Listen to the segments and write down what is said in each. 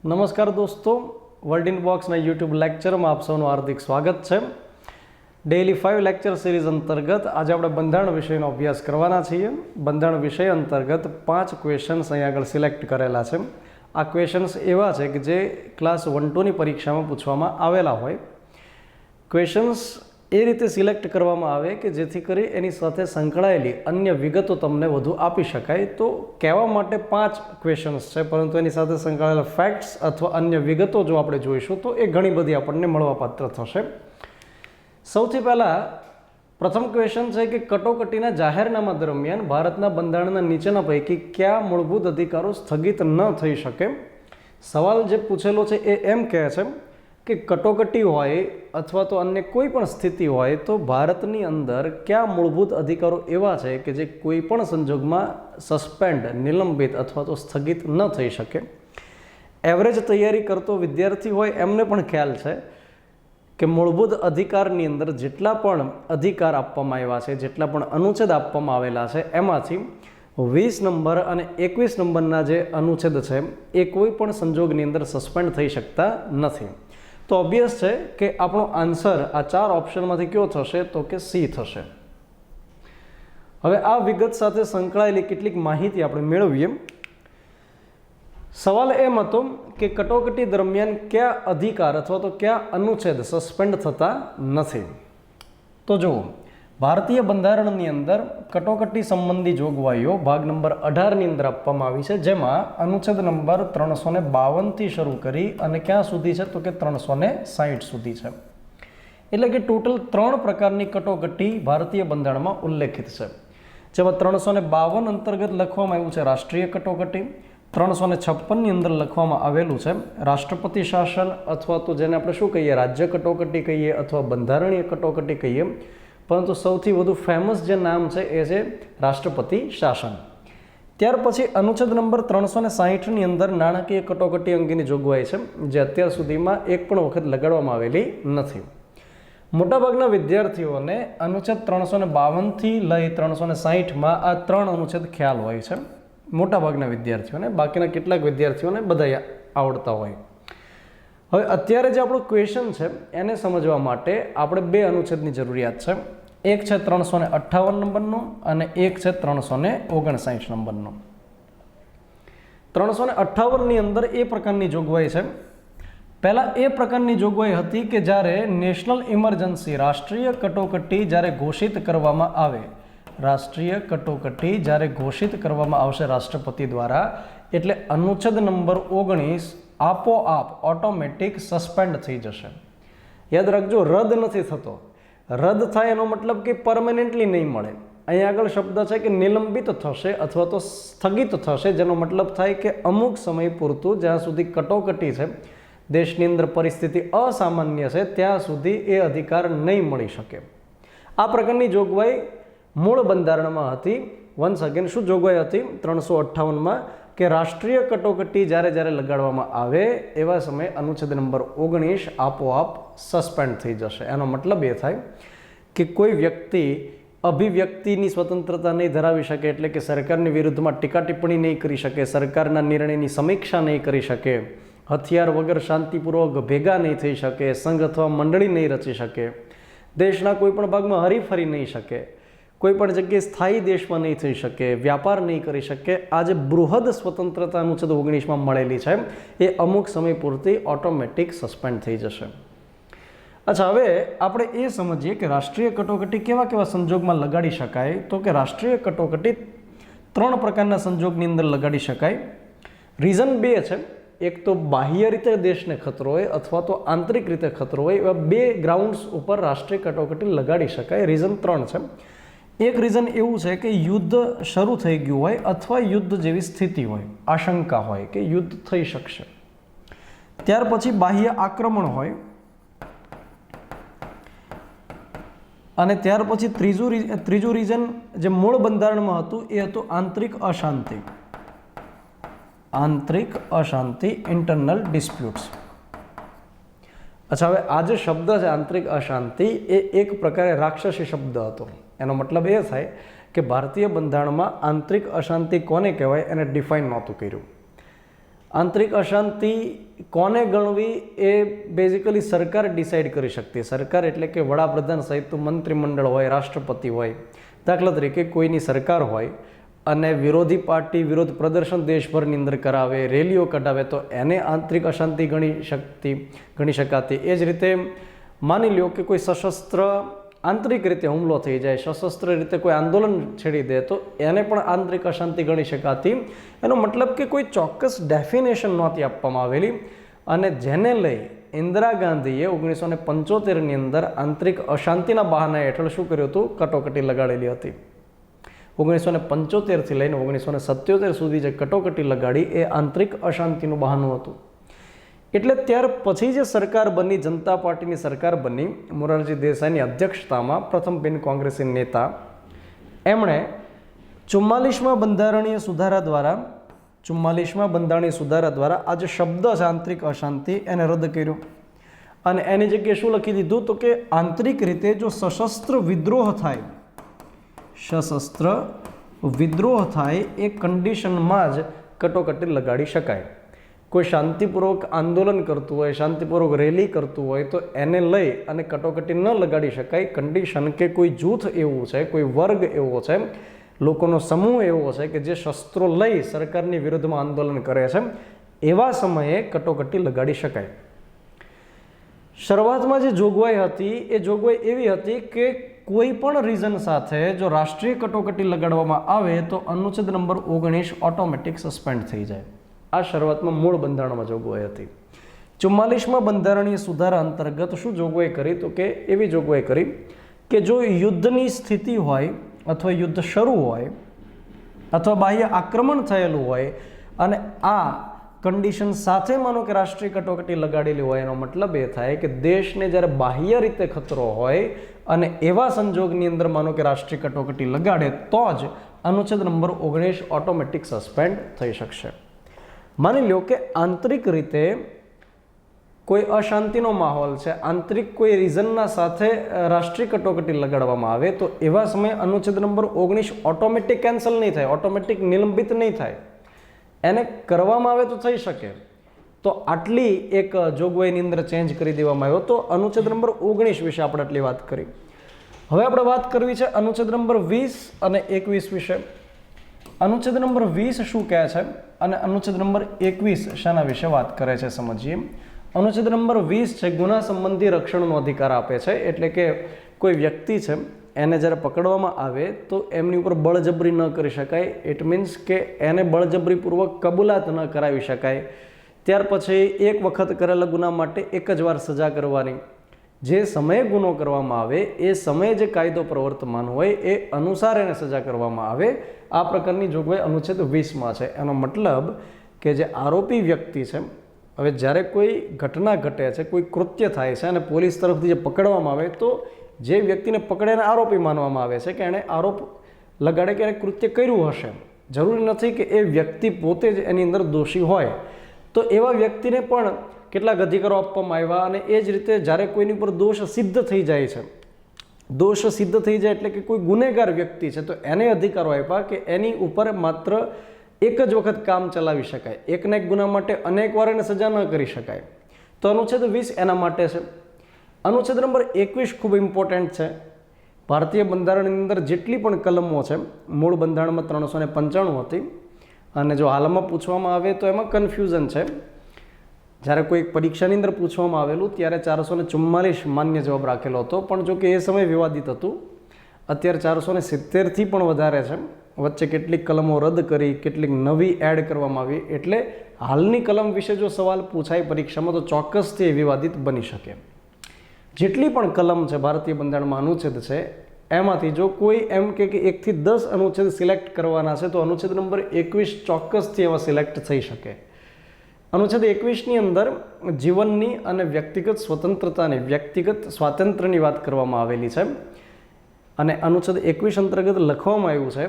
નમસ્કાર દોસ્તો, world in બોક્સના YouTube લેક્ચરમાં આપ સૌનું હાર્દિક સ્વાગત છે. ડેઇલી 5 લેક્ચર સિરીઝ અંતર્ગત આજે આપણે બંધારણ વિષયનો અભ્યાસ કરવાના છીએ. બંધારણ વિષય અંતર્ગત 5 ક્વેશ્ચન્સ અહીં આગળ સિલેક્ટ કરેલા છે. આ ક્વેશ્ચન્સ એવા છે કે જે ક્લાસ 1-2ની પરીક્ષામાં પૂછવામાં આવેલા હોય. ક્વેશ્ચન્સ એ રીતે સિલેક્ટ કરવામાં આવે કે જેથી કરી એની સાથે સંકળાયેલી અન્ય વિગતો તમને વધુ આપી શકાય. તો કહેવા માટે 5 ક્વેશ્ચન્સ છે, પરંતુ એની સાથે સંકળાયેલા ફેક્ટ્સ અથવા અન્ય વિગતો જો આપણે જોઈશું તો એ ઘણી બધી આપણને મળવાપાત્ર થશે. સૌથી પહેલાં પ્રથમ ક્વેશ્ચન છે કે કટોકટીના જાહેરનામા દરમિયાન ભારતના બંધારણના નીચેના પૈકી કયા મૂળભૂત અધિકારો સ્થગિત ન થઈ શકે? સવાલ જે પૂછેલો છે એ એમ કહે છે કે કટોકટી હોય અથવા તો અન્ય કોઈ પણ સ્થિતિ હોય તો ભારતની અંદર કયા મૂળભૂત અધિકારો એવા છે કે જે કોઈ પણ સંજોગમાં સસ્પેન્ડ, નિલંબિત અથવા તો સ્થગિત ન થઈ શકે. એવરેજ તૈયારી કરતો વિદ્યાર્થી હોય એમને પણ ખ્યાલ છે કે મૂળભૂત અધિકારની અંદર જેટલા પણ અધિકાર આપવામાં આવ્યા છે, જેટલા પણ અનુચ્છેદ આપવામાં આવેલા છે, એમાંથી 20 નંબર અને 21 નંબરના જે અનુચ્છેદ છે એ કોઈ પણ સંજોગની અંદર સસ્પેન્ડ થઈ શકતા નથી. તો ઓબ્વિયસ છે કે આપણો આન્સર આ 4 ઓપ્શનમાંથી કયો થશે? તો કે સી થશે. હવે આ વિગત સાથે સંકળાયેલી કેટલીક માહિતી આપણે મેળવીએ. સવાલ એમ હતો કે કટોકટી દરમિયાન કયા અધિકાર અથવા તો કયા અનુચ્છેદ સસ્પેન્ડ થતા નથી? તો જુઓ, ભારતીય બંધારણની અંદર કટોકટી સંબંધી જોગવાઈઓ ભાગ નંબર 18ની અંદર આપવામાં આવી છે, જેમાં અનુચ્છેદ નંબર 352થી શરૂ કરી અને ક્યાં સુધી છે? તો કે 360 સુધી છે. એટલે કે ટોટલ 3 પ્રકારની કટોકટી ભારતીય બંધારણમાં ઉલ્લેખિત છે, જેમાં 352 અંતર્ગત લખવામાં આવ્યું છે રાષ્ટ્રીય કટોકટી. 356ની અંદર લખવામાં આવેલું છે રાષ્ટ્રપતિ શાસન, અથવા તો જેને આપણે શું કહીએ, રાજ્ય કટોકટી કહીએ અથવા બંધારણીય કટોકટી કહીએ, પરંતુ સૌથી વધુ ફેમસ જે નામ છે એ છે રાષ્ટ્રપતિ શાસન. ત્યાર પછી અનુચ્છેદ નંબર 360ની અંદર નાણાકીય કટોકટી અંગેની જોગવાઈ છે, જે અત્યાર સુધીમાં એક પણ વખત લગાડવામાં આવેલી નથી. મોટાભાગના વિદ્યાર્થીઓને અનુચ્છેદ 352થી લઈ 360માં આ 3 અનુચ્છેદ ખ્યાલ હોય છે. મોટાભાગના વિદ્યાર્થીઓને, બાકીના કેટલાક વિદ્યાર્થીઓને બધા આવડતા હોય. હવે અત્યારે જે આપણો ક્વેશ્ચન છે એને સમજવા માટે આપણે 2 અનુચ્છેદની જરૂરિયાત છે. એક છે 358 નંબરનો અને એક છે 359 નંબરનો. 358ની અંદર એ પ્રકારની જોગવાઈ છે. પહેલાં એ પ્રકારની જોગવાઈ હતી કે જ્યારે નેશનલ ઇમરજન્સી, રાષ્ટ્રીય કટોકટી જ્યારે ઘોષિત કરવામાં આવે, રાષ્ટ્રીય કટોકટી જ્યારે ઘોષિત કરવામાં આવશે રાષ્ટ્રપતિ દ્વારા, એટલે અનુચ્છેદ નંબર 19 આપોઆપ ઓટોમેટિક સસ્પેન્ડ થઈ જશે. યાદ રાખજો, રદ નથી થતો. રદ થાય એનો મતલબ કે પરમેનન્ટલી નહીં મળે. અહીંયા આગળ શબ્દ છે કે નિલંબિત થશે અથવા તો સ્થગિત થશે, જેનો મતલબ થાય કે અમુક સમય પૂરતું, જ્યાં સુધી કટોકટી છે, દેશની અંદર પરિસ્થિતિ અસામાન્ય છે, ત્યાં સુધી એ અધિકાર નહીં મળી શકે. આ પ્રકારની જોગવાઈ મૂળ બંધારણમાં હતી. વન્સ અગેન શું જોગવાઈ હતી 358માં? કે રાષ્ટ્રીય કટોકટી જ્યારે જ્યારે લગાડવામાં આવે એવા સમયે અનુચ્છેદ નંબર 19 આપોઆપ સસ્પેન્ડ થઈ જશે. એનો મતલબ એ થાય કે કોઈ વ્યક્તિ અભિવ્યક્તિની સ્વતંત્રતા નહીં ધરાવી શકે, એટલે કે સરકારની વિરુદ્ધમાં ટીકા ટિપ્પણી નહીં કરી શકે, સરકારના નિર્ણયની સમીક્ષા નહીં કરી શકે, હથિયાર વગર શાંતિપૂર્વક ભેગા નહીં થઈ શકે, સંઘ અથવા મંડળી નહીં રચી શકે, દેશના કોઈ પણ ભાગમાં હરીફરી નહીં શકે, કોઈ પણ જગ્યાએ સ્થાયી દેશમાં નહીં થઈ શકે, વ્યાપાર નહીં કરી શકે. આ જે બૃહદ સ્વતંત્રતા અનુચ્છેદ 19માં મળેલી છે એ અમુક સમય પૂરતી ઓટોમેટિક સસ્પેન્ડ થઈ જશે. અચ્છા, હવે આપણે એ સમજીએ કે રાષ્ટ્રીય કટોકટી કેવા કેવા સંજોગમાં લગાડી શકાય. તો કે રાષ્ટ્રીય કટોકટી 3 પ્રકારના સંજોગની અંદર લગાડી શકાય. રીઝન 2 છે. એક તો બાહ્ય રીતે દેશને ખતરો હોય અથવા તો આંતરિક રીતે ખતરો હોય. એવા 2 ગ્રાઉન્ડ્સ ઉપર રાષ્ટ્રીય કટોકટી લગાડી શકાય. રીઝન 3 છે. એક રીઝન એવું છે કે યુદ્ધ શરૂ થઈ ગયું હોય અથવા યુદ્ધ જેવી સ્થિતિ હોય, આશંકા હોય કે યુદ્ધ થઈ શકશે. ત્યાર પછી બાહ્ય આક્રમણ હોય, અને ત્યાર પછી ત્રીજું રીઝન જે મૂળ બંધારણમાં હતું એ હતું આંતરિક અશાંતિ. આંતરિક અશાંતિ, ઇન્ટરનલ ડિસ્પ્યુટ્સ. અચ્છા, હવે આ જે શબ્દ છે આંતરિક અશાંતિ, એ એક પ્રકારે રાક્ષસી શબ્દ હતો. એનો મતલબ એ થાય કે ભારતીય બંધારણમાં આંતરિક અશાંતિ કોને કહેવાય એને ડિફાઇન નહોતું કર્યું. આંતરિક અશાંતિ કોને ગણવી એ બેઝિકલી સરકાર ડિસાઇડ કરી શકતી. સરકાર એટલે કે વડાપ્રધાન સહિતનું મંત્રીમંડળ હોય, રાષ્ટ્રપતિ હોય. દાખલા તરીકે કોઈની સરકાર હોય અને વિરોધી પાર્ટી વિરોધ પ્રદર્શન દેશભરની અંદર કરાવે, રેલીઓ કઢાવે, તો એને આંતરિક અશાંતિ ગણી શકાતી. એ જ રીતે માની લ્યો કે કોઈ સશસ્ત્ર આંતરિક રીતે હુમલો થઈ જાય, સશસ્ત્ર રીતે કોઈ આંદોલન છેડી દે, તો એને પણ આંતરિક અશાંતિ ગણી શકાતી. એનો મતલબ કે કોઈ ચોક્કસ ડેફિનેશન નહોતી આપવામાં આવેલી, અને જેને લઈ ઇન્દિરા ગાંધીએ 1975ની અંદર આંતરિક અશાંતિના બહાના હેઠળ શું કર્યું હતું? કટોકટી લગાડેલી હતી. 1975થી લઈને 1977 સુધી જે કટોકટી લગાડી એ આંતરિક અશાંતિનું બહાનું હતું. એટલે ત્યાર પછી જે સરકાર બની, જનતા પાર્ટીની સરકાર બની, મોરારજી દેસાઈની અધ્યક્ષતામાં, પ્રથમ બિન કોંગ્રેસી નેતા, એમણે 44મા બંધારણીય સુધારા દ્વારા આ જે શબ્દ છે આંતરિક અશાંતિ એને રદ કર્યો, અને એની જગ્યાએ શું લખી દીધું? તો કે આંતરિક રીતે જો સશસ્ત્ર વિદ્રોહ થાય એ કન્ડિશનમાં જ કટોકટી લગાડી શકાય. કોઈ શાંતિપૂર્વક આંદોલન કરતું હોય, શાંતિપૂર્વક રેલી કરતું હોય, તો એને લઈ અને કટોકટી ન લગાડી શકાય. કન્ડિશન કે કોઈ જૂથ એવું છે, કોઈ વર્ગ એવો છે, લોકોનો સમૂહ એવો છે કે જે શસ્ત્રો લઈ સરકારની વિરુદ્ધમાં આંદોલન કરે છે, એવા સમયે કટોકટી લગાડી શકાય. શરૂઆતમાં જે જોગવાઈ હતી એ જોગવાઈ એવી હતી કે કોઈ પણ રીઝન સાથે જો રાષ્ટ્રીય કટોકટી લગાડવામાં આવે તો અનુચ્છેદ નંબર 19 ઓટોમેટિક સસ્પેન્ડ થઈ જાય. આ શરૂઆતમાં મૂળ બંધારણમાં જોગવાઈ હતી. 44મા બંધારણીય સુધારા અંતર્ગત શું જોગવાઈ કરી? તો કે એવી જોગવાઈ કરી કે જો યુદ્ધની સ્થિતિ હોય, અથવા યુદ્ધ શરૂ હોય, અથવા બાહ્ય આક્રમણ થયેલું હોય, અને આ કન્ડિશન સાથે માનો કે રાષ્ટ્રીય કટોકટી લગાડેલી હોય, એનો મતલબ એ થાય કે દેશને જ્યારે બાહ્ય રીતે ખતરો હોય અને એવા સંજોગની અંદર માનો કે રાષ્ટ્રીય કટોકટી લગાડે તો જ અનુચ્છેદ નંબર 19 ઓટોમેટિક સસ્પેન્ડ થઈ શકશે. માની લો કે આંતરિક રીતે કોઈ અશાંતિનો માહોલ છે, આંતરિક કોઈ રીઝનના સાથે રાષ્ટ્રીય કટોકટી લગાડવામાં આવે, તો એવા સમયે અનુચ્છેદ નંબર 19 ઓટોમેટિક કેન્સલ નહીં થાય, ઓટોમેટિક નિલંબિત નહીં થાય. એને કરવામાં આવે તો થઈ શકે. તો આટલી એક જોગવાઈની અંદર ચેન્જ કરી દેવામાં આવ્યો. તો અનુચ્છેદ નંબર 19 વિશે આપણે આટલી વાત કરી. હવે આપણે વાત કરવી છે અનુચ્છેદ નંબર 20 અને 21 વિશે. અનુચ્છેદ નંબર 20 શું કહે છે અને અનુચ્છેદ નંબર 21 શાના વિશે વાત કરે છે સમજીએ. અનુચ્છેદ નંબર 20 છે ગુના સંબંધી રક્ષણનો અધિકાર આપે છે. એટલે કે કોઈ વ્યક્તિ છે એને જ્યારે પકડવામાં આવે તો એમની ઉપર બળજબરી ન કરી શકાય. ઇટ મીન્સ કે એને બળજબરીપૂર્વક કબૂલાત ન કરાવી શકાય. ત્યાર પછી એક વખત કરેલા ગુના માટે એક જ વાર સજા કરવાની. જે સમયે ગુનો કરવામાં આવે એ સમયે જે કાયદો પ્રવર્તમાન હોય એ અનુસાર એને સજા કરવામાં આવે. આ પ્રકારની જોગવાઈ અનુચ્છેદ 20માં છે. એનો મતલબ કે જે આરોપી વ્યક્તિ છે, હવે જ્યારે કોઈ ઘટના ઘટે છે, કોઈ કૃત્ય થાય છે અને પોલીસ તરફથી જે પકડવામાં આવે, તો જે વ્યક્તિને પકડેને આરોપી માનવામાં આવે છે કે એણે આરોપ લગાડે કે એણે કૃત્ય કર્યું હશે. જરૂરી નથી કે એ વ્યક્તિ પોતે જ એની અંદર દોષી હોય. તો એવા વ્યક્તિને પણ કેટલાક અધિકારો આપવામાં આવ્યા. અને એ જ રીતે જ્યારે કોઈની ઉપર દોષ સિદ્ધ થઈ જાય છે, દોષ સિદ્ધ થઈ જાય એટલે કે કોઈ ગુનેગાર વ્યક્તિ છે, તો એને અધિકારો આપ્યા કે એની ઉપર માત્ર એક જ વખત કામ ચલાવી શકાય. એકના એક ગુના માટે અનેક વાર એને સજા ન કરી શકાય. તો અનુચ્છેદ 20 એના માટે છે. અનુચ્છેદ નંબર 21 ખૂબ ઇમ્પોર્ટન્ટ છે. ભારતીય બંધારણની અંદર જેટલી પણ કલમો છે, મૂળ બંધારણમાં 395 હતી, અને જો હાલમાં પૂછવામાં આવે તો એમાં કન્ફ્યુઝન છે. જ્યારે કોઈ પરીક્ષાની અંદર પૂછવામાં આવેલું ત્યારે 444 માન્ય જવાબ રાખેલો હતો, પણ જો કે એ સમય વિવાદિત હતું. અત્યારે 470થી પણ વધારે છે. વચ્ચે કેટલીક કલમો રદ કરી, કેટલીક નવી એડ કરવામાં આવી. એટલે હાલની કલમ વિશે જો સવાલ પૂછાય પરીક્ષામાં તો ચોક્કસથી એ વિવાદિત બની શકે. જેટલી પણ કલમ છે ભારતીય બંધારણમાં અનુચ્છેદ છે, એમાંથી જો કોઈ એમ કે 1 થી 10 અનુચ્છેદ સિલેક્ટ કરવાના છે તો અનુચ્છેદ નંબર 21 ચોક્કસથી એવા સિલેક્ટ થઈ શકે. અનુચ્છેદ 21ની અંદર જીવનની અને વ્યક્તિગત સ્વતંત્રતાની, વ્યક્તિગત સ્વાતંત્ર્યની વાત કરવામાં આવેલી છે. અને અનુચ્છેદ 21 અંતર્ગત લખવામાં આવ્યું છે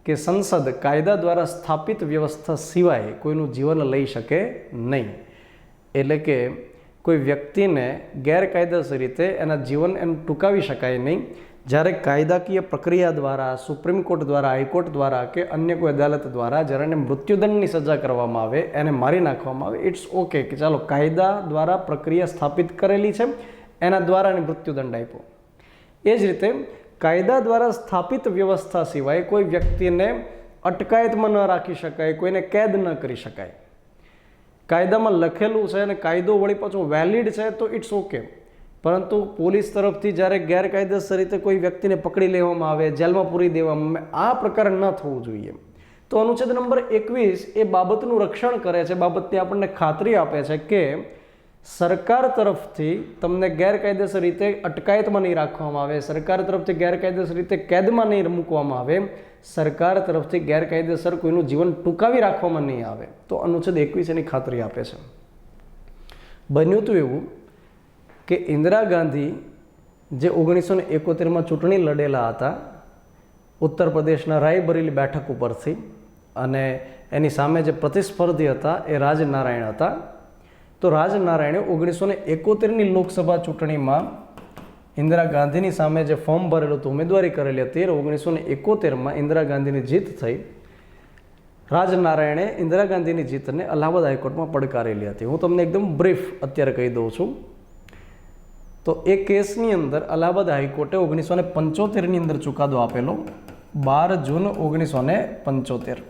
કે સંસદ કાયદા દ્વારા સ્થાપિત વ્યવસ્થા સિવાય કોઈનું જીવન લઈ શકે નહીં. એટલે કે કોઈ વ્યક્તિને ગેરકાયદેસર રીતે એના જીવન એમ ટૂંકાવી શકાય નહીં. જ્યારે કાયદાકીય પ્રક્રિયા દ્વારા, સુપ્રીમ કોર્ટ દ્વારા, હાઈકોર્ટ દ્વારા કે અન્ય કોઈ અદાલત દ્વારા જ્યારે એને મૃત્યુદંડની સજા કરવામાં આવે, એને મારી નાખવામાં આવે, ઇટ્સ ઓકે કે ચાલો કાયદા દ્વારા પ્રક્રિયા સ્થાપિત કરેલી છે, એના દ્વારા એને મૃત્યુદંડ આપ્યો. એ જ રીતે કાયદા દ્વારા સ્થાપિત વ્યવસ્થા સિવાય કોઈ વ્યક્તિને અટકાયતમાં ન રાખી શકાય, કોઈને કેદ ન કરી શકાય. કાયદામાં લખેલું છે અને કાયદો વળી પાછો વેલિડ છે તો ઇટ્સ ઓકે. પરંતુ પોલીસ તરફથી જ્યારે ગેરકાયદેસર રીતે કોઈ વ્યક્તિને પકડી લેવામાં આવે, જેલમાં પૂરી દેવામાં આવે, આ પ્રકાર ન થવું જોઈએ. તો અનુચ્છેદ નંબર 21 એ બાબતનું રક્ષણ કરે છે, બાબતની આપણને ખાતરી આપે છે કે સરકાર તરફથી તમને ગેરકાયદેસર રીતે અટકાયતમાં નહીં રાખવામાં આવે, સરકાર તરફથી ગેરકાયદેસર રીતે કેદમાં નહીં મૂકવામાં આવે, સરકાર તરફથી ગેરકાયદેસર કોઈનું જીવન ટૂંકાવી રાખવામાં નહીં આવે. તો અનુચ્છેદ 21 એની ખાતરી આપે છે. બન્યું હતું એવું કે ઇન્દિરા ગાંધી જે 1971માં ચૂંટણી લડેલા હતા ઉત્તર પ્રદેશના રાયબરેલી બેઠક ઉપરથી, અને એની સામે જે પ્રતિસ્પર્ધી હતા એ રાજનારાયણ હતા. તો રાજનારાયણે 1971ની લોકસભા ચૂંટણીમાં ઇન્દિરા ગાંધીની સામે જે ફોર્મ ભરેલું હતું, ઉમેદવારી કરેલી હતી, 1971માં ઇન્દિરા ગાંધીની જીત થઈ. રાજનારાયણે ઇન્દિરા ગાંધીની જીતને અલ્હાબાદ હાઈકોર્ટમાં પડકારેલી હતી. હું તમને એકદમ બ્રીફ અત્યારે કહી દઉં છું. તો એ કેસની અંદર અલ્હાબાદ હાઈકોર્ટે 1975ની અંદર ચુકાદો આપેલો, 12 જૂન 1975.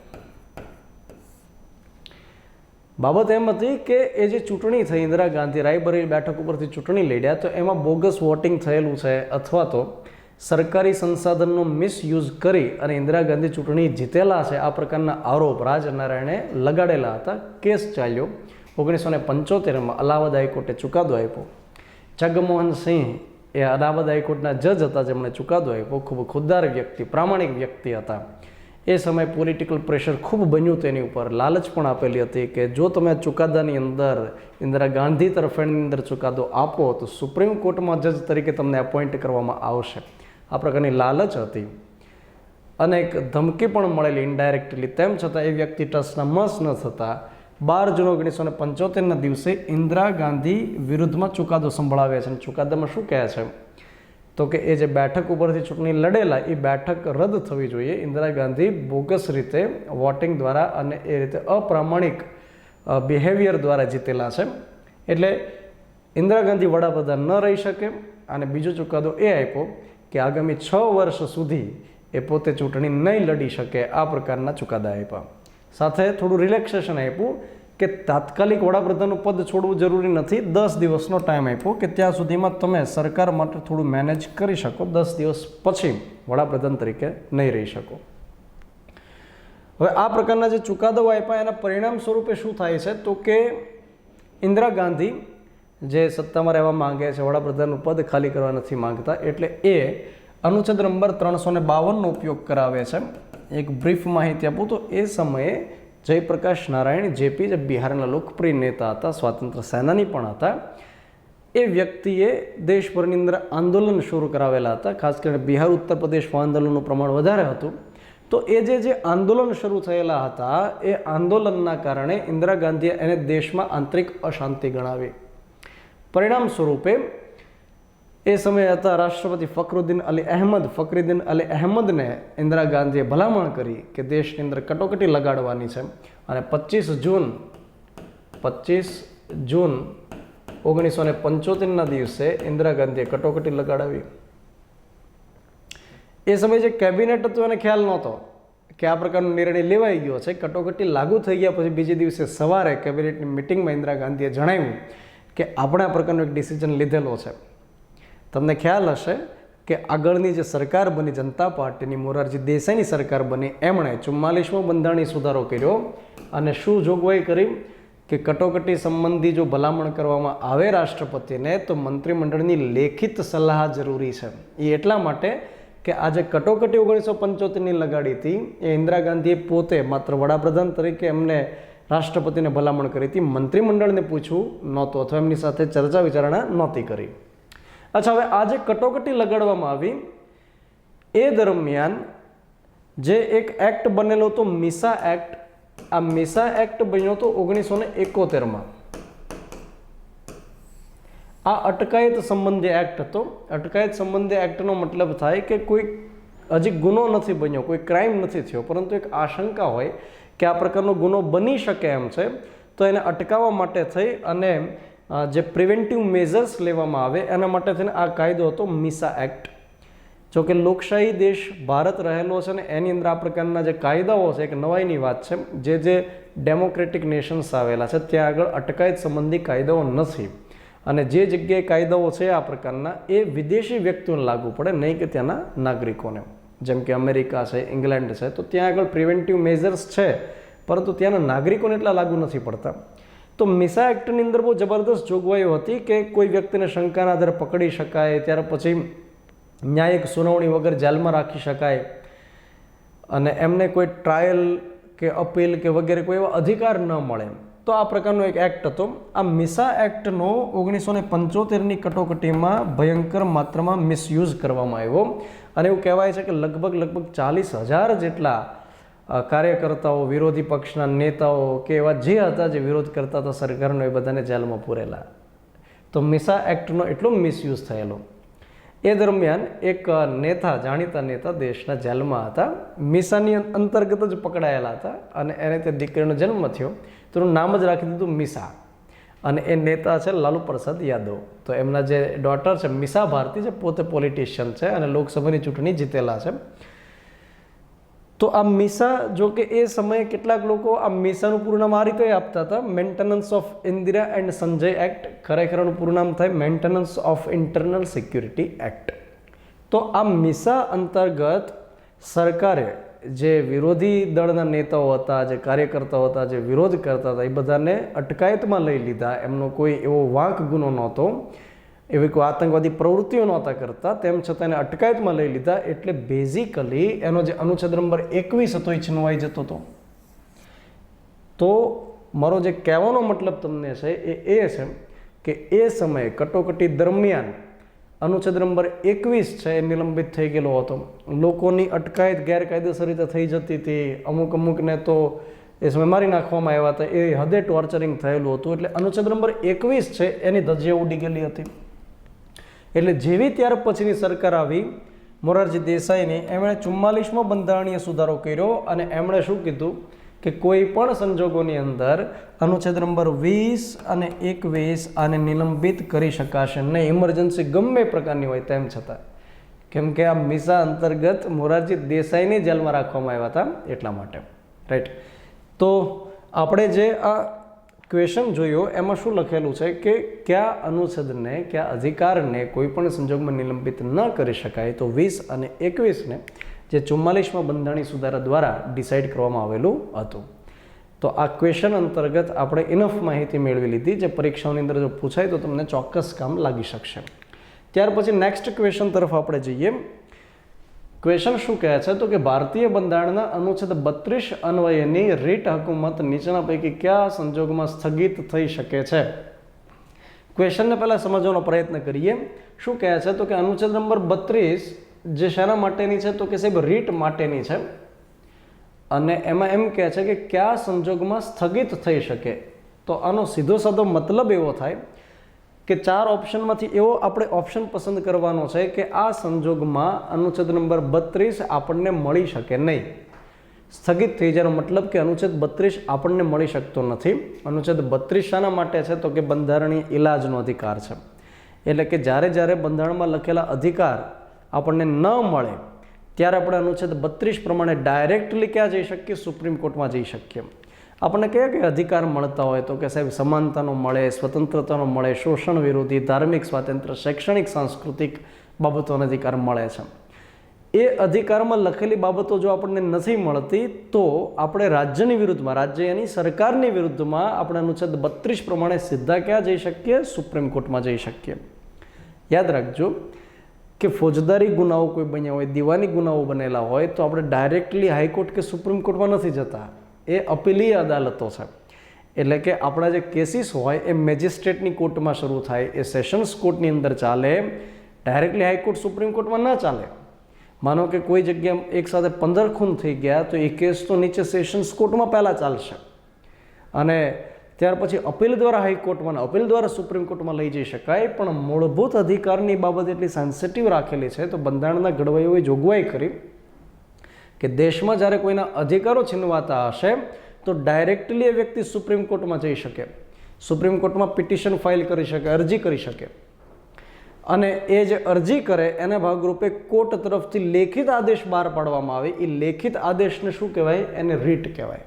બાબત એમ હતી કે એ જે ચૂંટણી થઈ, ઇન્દિરા ગાંધી રાયબરેલી બેઠક ઉપરથી ચૂંટણી લડ્યા, તો એમાં બોગસ વોટિંગ થયેલું છે અથવા તો સરકારી સંસાધનનો મિસયુઝ કરી અને ઇન્દિરા ગાંધી ચૂંટણી જીતેલા છે, આ પ્રકારના આરોપ રાજનારાયણે લગાડેલા હતા. કેસ ચાલ્યો. 1975માં અલ્હાબાદ હાઈકોર્ટે ચુકાદો આપ્યો. જગમોહન સિંહ એ અલ્હાબાદ હાઈકોર્ટના જજ હતા, જેમણે ચુકાદો આપ્યો. ખૂબ ખુદદાર વ્યક્તિ, પ્રામાણિક વ્યક્તિ હતા. એ સમયે પોલિટિકલ પ્રેશર ખૂબ બન્યું તેની ઉપર. લાલચ પણ આપેલી હતી કે જો તમે ચુકાદાની અંદર ઇન્દિરા ગાંધી તરફેણની અંદર ચુકાદો આપો તો સુપ્રીમ કોર્ટમાં જજ તરીકે તમને એપોઇન્ટ કરવામાં આવશે. આ પ્રકારની લાલચ હતી અને એક ધમકી પણ મળેલી ઇનડાયરેક્ટલી. તેમ છતાં એ વ્યક્તિ ટસના મસ ન થતા 12 જૂન 1975ના દિવસે ઇન્દિરા ગાંધી વિરુદ્ધમાં ચુકાદો સંભળાવે છે. અને ચુકાદામાં શું કહે છે તો કે એ જે બેઠક ઉપરથી ચૂંટણી લડેલા એ બેઠક રદ થવી જોઈએ. ઇન્દિરા ગાંધી બોગસ રીતે વોટિંગ દ્વારા અને એ રીતે અપ્રામાણિક બિહેવિયર દ્વારા જીતેલા છે, એટલે ઇન્દિરા ગાંધી વડાપ્રધાન ન રહી શકે. અને બીજો ચુકાદો એ આપ્યો કે આગામી 6 વર્ષ સુધી એ પોતે ચૂંટણી નહીં લડી શકે. આ પ્રકારના ચુકાદા આપ્યા. સાથે થોડું રિલેક્સેશન આપ્યું કે તાત્કાલિક વડાપ્રધાનનું પદ છોડવું જરૂરી નથી, 10 દિવસનો ટાઈમ આપ્યો કે ત્યાં સુધીમાં તમે સરકાર માટે થોડું મેનેજ કરી શકો, 10 દિવસ પછી વડાપ્રધાન તરીકે નહીં રહી શકો. હવે આ પ્રકારના જે ચુકાદાઓ આપ્યા એના પરિણામ સ્વરૂપે શું થાય છે તો કે ઇન્દિરા ગાંધી જે સત્તામાં રહેવા માંગે છે, વડાપ્રધાનનું પદ ખાલી કરવા નથી માંગતા, એટલે એ અનુચ્છેદ નંબર 352નો ઉપયોગ કરાવે છે. એક બ્રીફ માહિતી આપું તો એ સમયે જયપ્રકાશ નારાયણ જેપી, જે બિહારના લોકપ્રિય નેતા હતા, સ્વાતંત્ર્ય સેનાની પણ હતા, એ વ્યક્તિએ દેશભરની અંદર આંદોલન શરૂ કરાવેલા હતા. ખાસ કરીને બિહાર, ઉત્તર પ્રદેશમાં આંદોલનનું પ્રમાણ વધારે હતું. તો એ જે આંદોલન શરૂ થયેલા હતા એ આંદોલનના કારણે ઇન્દિરા ગાંધીએ એને દેશમાં આંતરિક અશાંતિ ગણાવી. પરિણામ સ્વરૂપે એ સમયે હતા રાષ્ટ્રપતિ ફખરુદ્દીન અલી અહેમદને ઇન્દિરા ગાંધીએ ભલામણ કરી કે દેશની અંદર કટોકટી લગાડવાની છે. અને 25 જૂન 1975ના દિવસે ઇન્દિરા ગાંધીએ કટોકટી લગાડાવી. એ સમયે જે કેબિનેટ હતું એને ખ્યાલ નહોતો કે આ પ્રકારનો નિર્ણય લેવાઈ ગયો છે. કટોકટી લાગુ થઈ ગયા પછી બીજે દિવસે સવારે કેબિનેટની મિટિંગમાં ઇન્દિરા ગાંધીએ જણાવ્યું કે આપણે આ પ્રકારનો એક ડિસિઝન લીધેલો છે. તમને ખ્યાલ હશે કે આગળની જે સરકાર બની જનતા પાર્ટીની, મોરારજી દેસાઈની સરકાર બની, એમણે 44મો બંધારણીય સુધારો કર્યો અને શું જોગવાઈ કરી કે કટોકટી સંબંધી જો ભલામણ કરવામાં આવે રાષ્ટ્રપતિને તો મંત્રીમંડળની લેખિત સલાહ જરૂરી છે. એ એટલા માટે કે આ જે કટોકટી 1975ની લગાડી હતી એ ઇન્દિરા ગાંધીએ પોતે માત્ર વડાપ્રધાન તરીકે એમને રાષ્ટ્રપતિને ભલામણ કરી હતી, મંત્રીમંડળને પૂછવું નહોતું અથવા એમની સાથે ચર્ચા વિચારણા નહોતી કરી. અચ્છા, હવે આ જે કટોકટી લગાડવામાં આવી એ દરમિયાન જે એક એક્ટ બનેલો હતો મિસા એક્ટ, આ મિસા એક્ટ બન્યો હતો 1971માં. આ અટકાયત સંબંધી એક્ટ હતો. અટકાયત સંબંધી એક્ટનો મતલબ થાય કે કોઈ હજી ગુનો નથી બન્યો, કોઈ ક્રાઇમ નથી થયો, પરંતુ એક આશંકા હોય કે આ પ્રકારનો ગુનો બની શકે એમ છે, તો એને અટકાવવા માટે થઈ અને જે પ્રિવેન્ટિવ મેઝર્સ લેવામાં આવે એના માટે થઈને આ કાયદો હતો મિસા એક્ટ. જો કે લોકશાહી દેશ ભારત રહેલો છે ને એની અંદર આ પ્રકારના જે કાયદાઓ છે એક નવાઈની વાત છે. જે ડેમોક્રેટિક નેશન્સ આવેલા છે ત્યાં આગળ અટકાયત સંબંધી કાયદાઓ નથી, અને જે જગ્યાએ કાયદાઓ છે આ પ્રકારના એ વિદેશી વ્યક્તિઓને લાગુ પડે, નહીં કે ત્યાંના નાગરિકોને. જેમ કે અમેરિકા છે, ઇંગ્લેન્ડ છે, તો ત્યાં આગળ પ્રિવેન્ટિવ મેઝર્સ છે, પરંતુ ત્યાંના નાગરિકોને એટલા લાગુ નથી પડતા. તો મિસા એક્ટની અંદર બહુ જબરદસ્ત જોગવાઈઓ હતી કે કોઈ વ્યક્તિને શંકાના આધારે પકડી શકાય, ત્યાર પછી ન્યાયિક સુનાવણી વગર જેલમાં રાખી શકાય, અને એમને કોઈ ટ્રાયલ કે અપીલ કે વગેરે કોઈ એવા અધિકાર ન મળે. તો આ પ્રકારનો એક એક્ટ હતો. આ મિસા એક્ટનો 1975ની કટોકટીમાં ભયંકર માત્રામાં મિસયુઝ કરવામાં આવ્યો, અને એવું કહેવાય છે કે લગભગ 40,000 જેટલા કાર્યકર્તાઓ, વિરોધી પક્ષના નેતાઓ કે એવા જે હતા જે વિરોધ કરતા હતા સરકારનો, એ બધાને જેલમાં પૂરેલા. તો મિસા એક્ટનો એટલો મિસયુઝ થયેલો. એ દરમિયાન એક નેતા, જાણીતા નેતા દેશના જેલમાં હતા, મિસાની અંતર્ગત જ પકડાયેલા હતા, અને એને તે દીકરીનો જન્મ થયો તો એનું નામ જ રાખી દીધું મિસા. અને એ નેતા છે લાલુ પ્રસાદ યાદવ. તો એમના જે ડોટર છે મિસા ભારતી, જે પોતે પોલિટિશિયન છે અને લોકસભાની ચૂંટણી જીતેલા છે. તો આ મિસા, જો કે એ સમયે કેટલાક લોકો આ મિસાનું પૂરું નામ આ રીતે આપતા હતા, maintenance of Indira and Sanjay act. ખરેખરનું પૂરું નામ થાય maintenance of internal security act. તો આ મિસા અંતર્ગત સરકારે જે વિરોધી દળના નેતાઓ હતા, જે કાર્યકર્તાઓ હતા, જે વિરોધ કરતા હતા, એ બધાને અટકાયતમાં લઈ લીધા. એમનો કોઈ એવો વાંક ગુનો નહોતો, એવી કોઈ આતંકવાદી પ્રવૃત્તિઓ નહોતા કરતા, તેમ છતાં એને અટકાયતમાં લઈ લીધા. એટલે બેઝિકલી એનો જે અનુચ્છેદ નંબર 21 હતો એ છીનવાઈ જતો હતો. તો મારો જે કહેવાનો મતલબ તમને છે એ છે કે એ સમયે કટોકટી દરમિયાન અનુચ્છેદ નંબર 21 છે એ નિલંબિત થઈ ગયેલો હતો. લોકોની અટકાયત ગેરકાયદેસર રીતે થઈ જતી હતી. અમુકને તો એ સમય મારી નાખવામાં આવ્યા હતા. એ હદે ટોર્ચરિંગ થયેલું હતું. એટલે અનુચ્છેદ નંબર 21 છે એની ધજ્જિયા ઉડી ગયેલી હતી. એટલે જેવી ત્યાર પછીની સરકાર આવી મોરારજી દેસાઈની, એમણે 44માં બંધારણીય સુધારો કર્યો, અને એમણે શું કીધું કે કોઈ પણ સંજોગોની અંદર અનુચ્છેદ નંબર 20 અને 21 આને નિલંબિત કરી શકાશે નહીં, ઇમરજન્સી ગમે પ્રકારની હોય તેમ છતાં. કેમ કે આ મિસા અંતર્ગત મોરારજી દેસાઈને જેલમાં રાખવામાં આવ્યા હતા એટલા માટે. રાઈટ. તો આપણે જે આ ક્વેશ્ચન જોયો એમાં શું લખેલું છે કે કયા અનુચ્છેદને, કયા અધિકારને કોઈ પણ સંજોગમાં નિલંબિત ન કરી શકાય, તો 20 અને 21ને જે 44માં બંધારણીય સુધારા દ્વારા ડિસાઇડ કરવામાં આવેલું હતું. તો આ ક્વેશ્ચન અંતર્ગત આપણે ઇનફ માહિતી મેળવી લીધી, જે પરીક્ષાઓની અંદર જો પૂછાય તો તમને ચોક્કસ કામ લાગી શકશે. ત્યાર પછી નેક્સ્ટ ક્વેશ્ચન તરફ આપણે જઈએ. ક્વેશ્ચન શું કહે છે તો કે ભારતીય બંધારણના અનુચ્છેદ 32 અન્વયની રીટ હકુમત નીચેના પૈકી કયા સંજોગમાં સ્થગિત થઈ શકે છે? ક્વેશ્ચનને પહેલાં સમજવાનો પ્રયત્ન કરીએ. શું કહે છે તો કે અનુચ્છેદ નંબર 32 જે શાના માટેની છે તો કે સાહેબ રીટ માટેની છે, અને એમાં એમ કહે છે કે કયા સંજોગમાં સ્થગિત થઈ શકે. તો આનો સીધો સાધો મતલબ એવો થાય કે 4 ઓપ્શનમાંથી એવો આપણે ઓપ્શન પસંદ કરવાનો છે કે આ સંજોગમાં અનુચ્છેદ નંબર 32 આપણને મળી શકે નહીં. સ્થગિત થઈ જવાનો મતલબ કે અનુચ્છેદ 32 આપણને મળી શકતો નથી. અનુચ્છેદ 32 શાના માટે છે તો કે બંધારણીય ઇલાજનો અધિકાર છે. એટલે કે જ્યારે બંધારણમાં લખેલા અધિકાર આપણને ન મળે ત્યારે આપણે અનુચ્છેદ 32 પ્રમાણે ડાયરેક્ટલી ક્યાં જઈ શકીએ? સુપ્રીમ કોર્ટમાં જઈ શકીએ. આપણને કયા કયા અધિકાર મળતા હોય તો કે સાહેબ સમાનતાનો મળે, સ્વતંત્રતાનો મળે, શોષણ વિરોધી, ધાર્મિક સ્વાતંત્ર્ય, શૈક્ષણિક સાંસ્કૃતિક બાબતોનો અધિકાર મળે છે. એ અધિકારમાં લખેલી બાબતો જો આપણને નથી મળતી તો આપણે રાજ્યની વિરુદ્ધમાં, રાજ્ય એની સરકારની વિરુદ્ધમાં આપણે અનુચ્છેદ 32 પ્રમાણે સીધા ક્યાં જઈ શકીએ? સુપ્રીમ કોર્ટમાં જઈ શકીએ. યાદ રાખજો કે ફોજદારી ગુનાઓ કોઈ બન્યા હોય, દીવાની ગુનાઓ બનેલા હોય તો આપણે ડાયરેક્ટલી હાઈકોર્ટ કે સુપ્રીમ કોર્ટમાં નથી જતા. એ અપીલીય અદાલતો છે. એટલે કે આપણા જે કેસીસ હોય એ મેજિસ્ટ્રેટની કોર્ટમાં શરૂ થાય, એ સેશન્સ કોર્ટની અંદર ચાલે, ડાયરેક્ટલી હાઈકોર્ટ સુપ્રીમ કોર્ટમાં ના ચાલે. માનો કે કોઈ જગ્યાએ એક સાથે 15 ખૂન થઈ ગયા તો એ કેસ તો નીચે સેશન્સ કોર્ટમાં પહેલાં ચાલશે, અને ત્યાર પછી અપીલ દ્વારા હાઈકોર્ટમાં, અપીલ દ્વારા સુપ્રીમ કોર્ટમાં લઈ જઈ શકાય, પણ મૂળભૂત અધિકારની બાબત એટલી સેન્સિટિવ રાખેલી છે. તો બંધારણના ઘડવૈયોએ જોગવાઈ કરી કે દેશમાં જ્યારે કોઈના અધિકારો છીનવાતા હશે તો ડાયરેક્ટલી એ વ્યક્તિ સુપ્રીમ કોર્ટમાં જઈ શકે, સુપ્રીમ કોર્ટમાં પિટિશન ફાઇલ કરી શકે, અરજી કરી શકે, અને એ જે અરજી કરે એના ભાગરૂપે કોર્ટ તરફથી લેખિત આદેશ બહાર પાડવામાં આવે. એ લેખિત આદેશને શું કહેવાય? એને રીટ કહેવાય.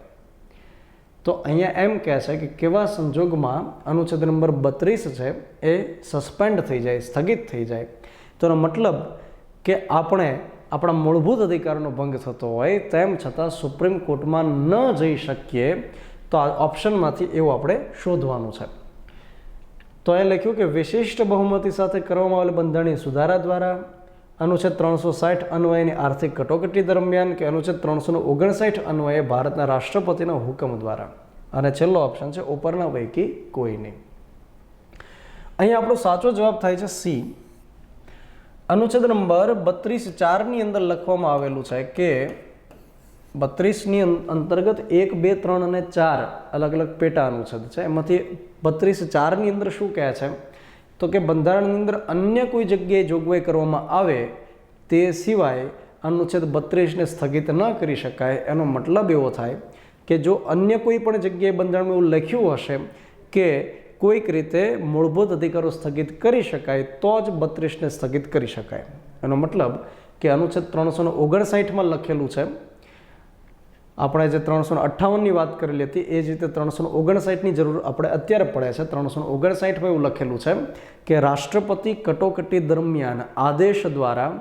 તો અહીંયા એમ કહે છે કે કેવા સંજોગમાં અનુચ્છેદ નંબર 32 છે એ સસ્પેન્ડ થઈ જાય, સ્થગિત થઈ જાય. તો એનો મતલબ કે આપણે આપણા મૂળભૂત અધિકારનો ભંગ થતો હોય તેમ છતાં સુપ્રીમ કોર્ટમાં ન જઈ શકીએ. તો આ ઓપ્શનમાંથી એવું આપણે શોધવાનું છે. તો એ લખ્યું કે વિશિષ્ટ બહુમતી સાથે કરવામાં આવેલ બંધારણીય સુધારા દ્વારા, અનુચ્છેદ 360 અન્વયની આર્થિક કટોકટી દરમિયાન, કે અનુચ્છેદ 359 અન્વયે ભારતના રાષ્ટ્રપતિના હુકમ દ્વારા. અને છેલ્લો ઓપ્શન છે ઉપરના પૈકી કોઈ નહીં. અહીંયા આપણો સાચો જવાબ થાય છે સી. અનુચ્છેદ નંબર 32(4) અંદર લખવામાં આવેલું છે કે 32 અંતર્ગત 1, 2, 3 અને 4 અલગ અલગ પેટા અનુચ્છેદ છે. એમાંથી 32(4) અંદર શું કહે છે? તો કે બંધારણની અંદર અન્ય કોઈ જગ્યાએ જોગવાઈ કરવામાં આવે તે સિવાય અનુચ્છેદ 32ને સ્થગિત ન કરી શકાય. એનો મતલબ એવો થાય કે જો અન્ય કોઈ પણ જગ્યાએ બંધારણમાં એવું લખ્યું હશે કે કોઈક રીતે મૂળભૂત અધિકારો સ્થગિત કરી શકાય તો જ 32ને સ્થગિત કરી શકાય. એનો મતલબ કે અનુચ્છેદ 359માં લખેલું છે, આપણે જે 358ની વાત કરેલી હતી એ જ રીતે 359ની જરૂર આપણે અત્યારે પડે છે. 359માં એવું લખેલું છે કે રાષ્ટ્રપતિ કટોકટી દરમિયાન આદેશ દ્વારા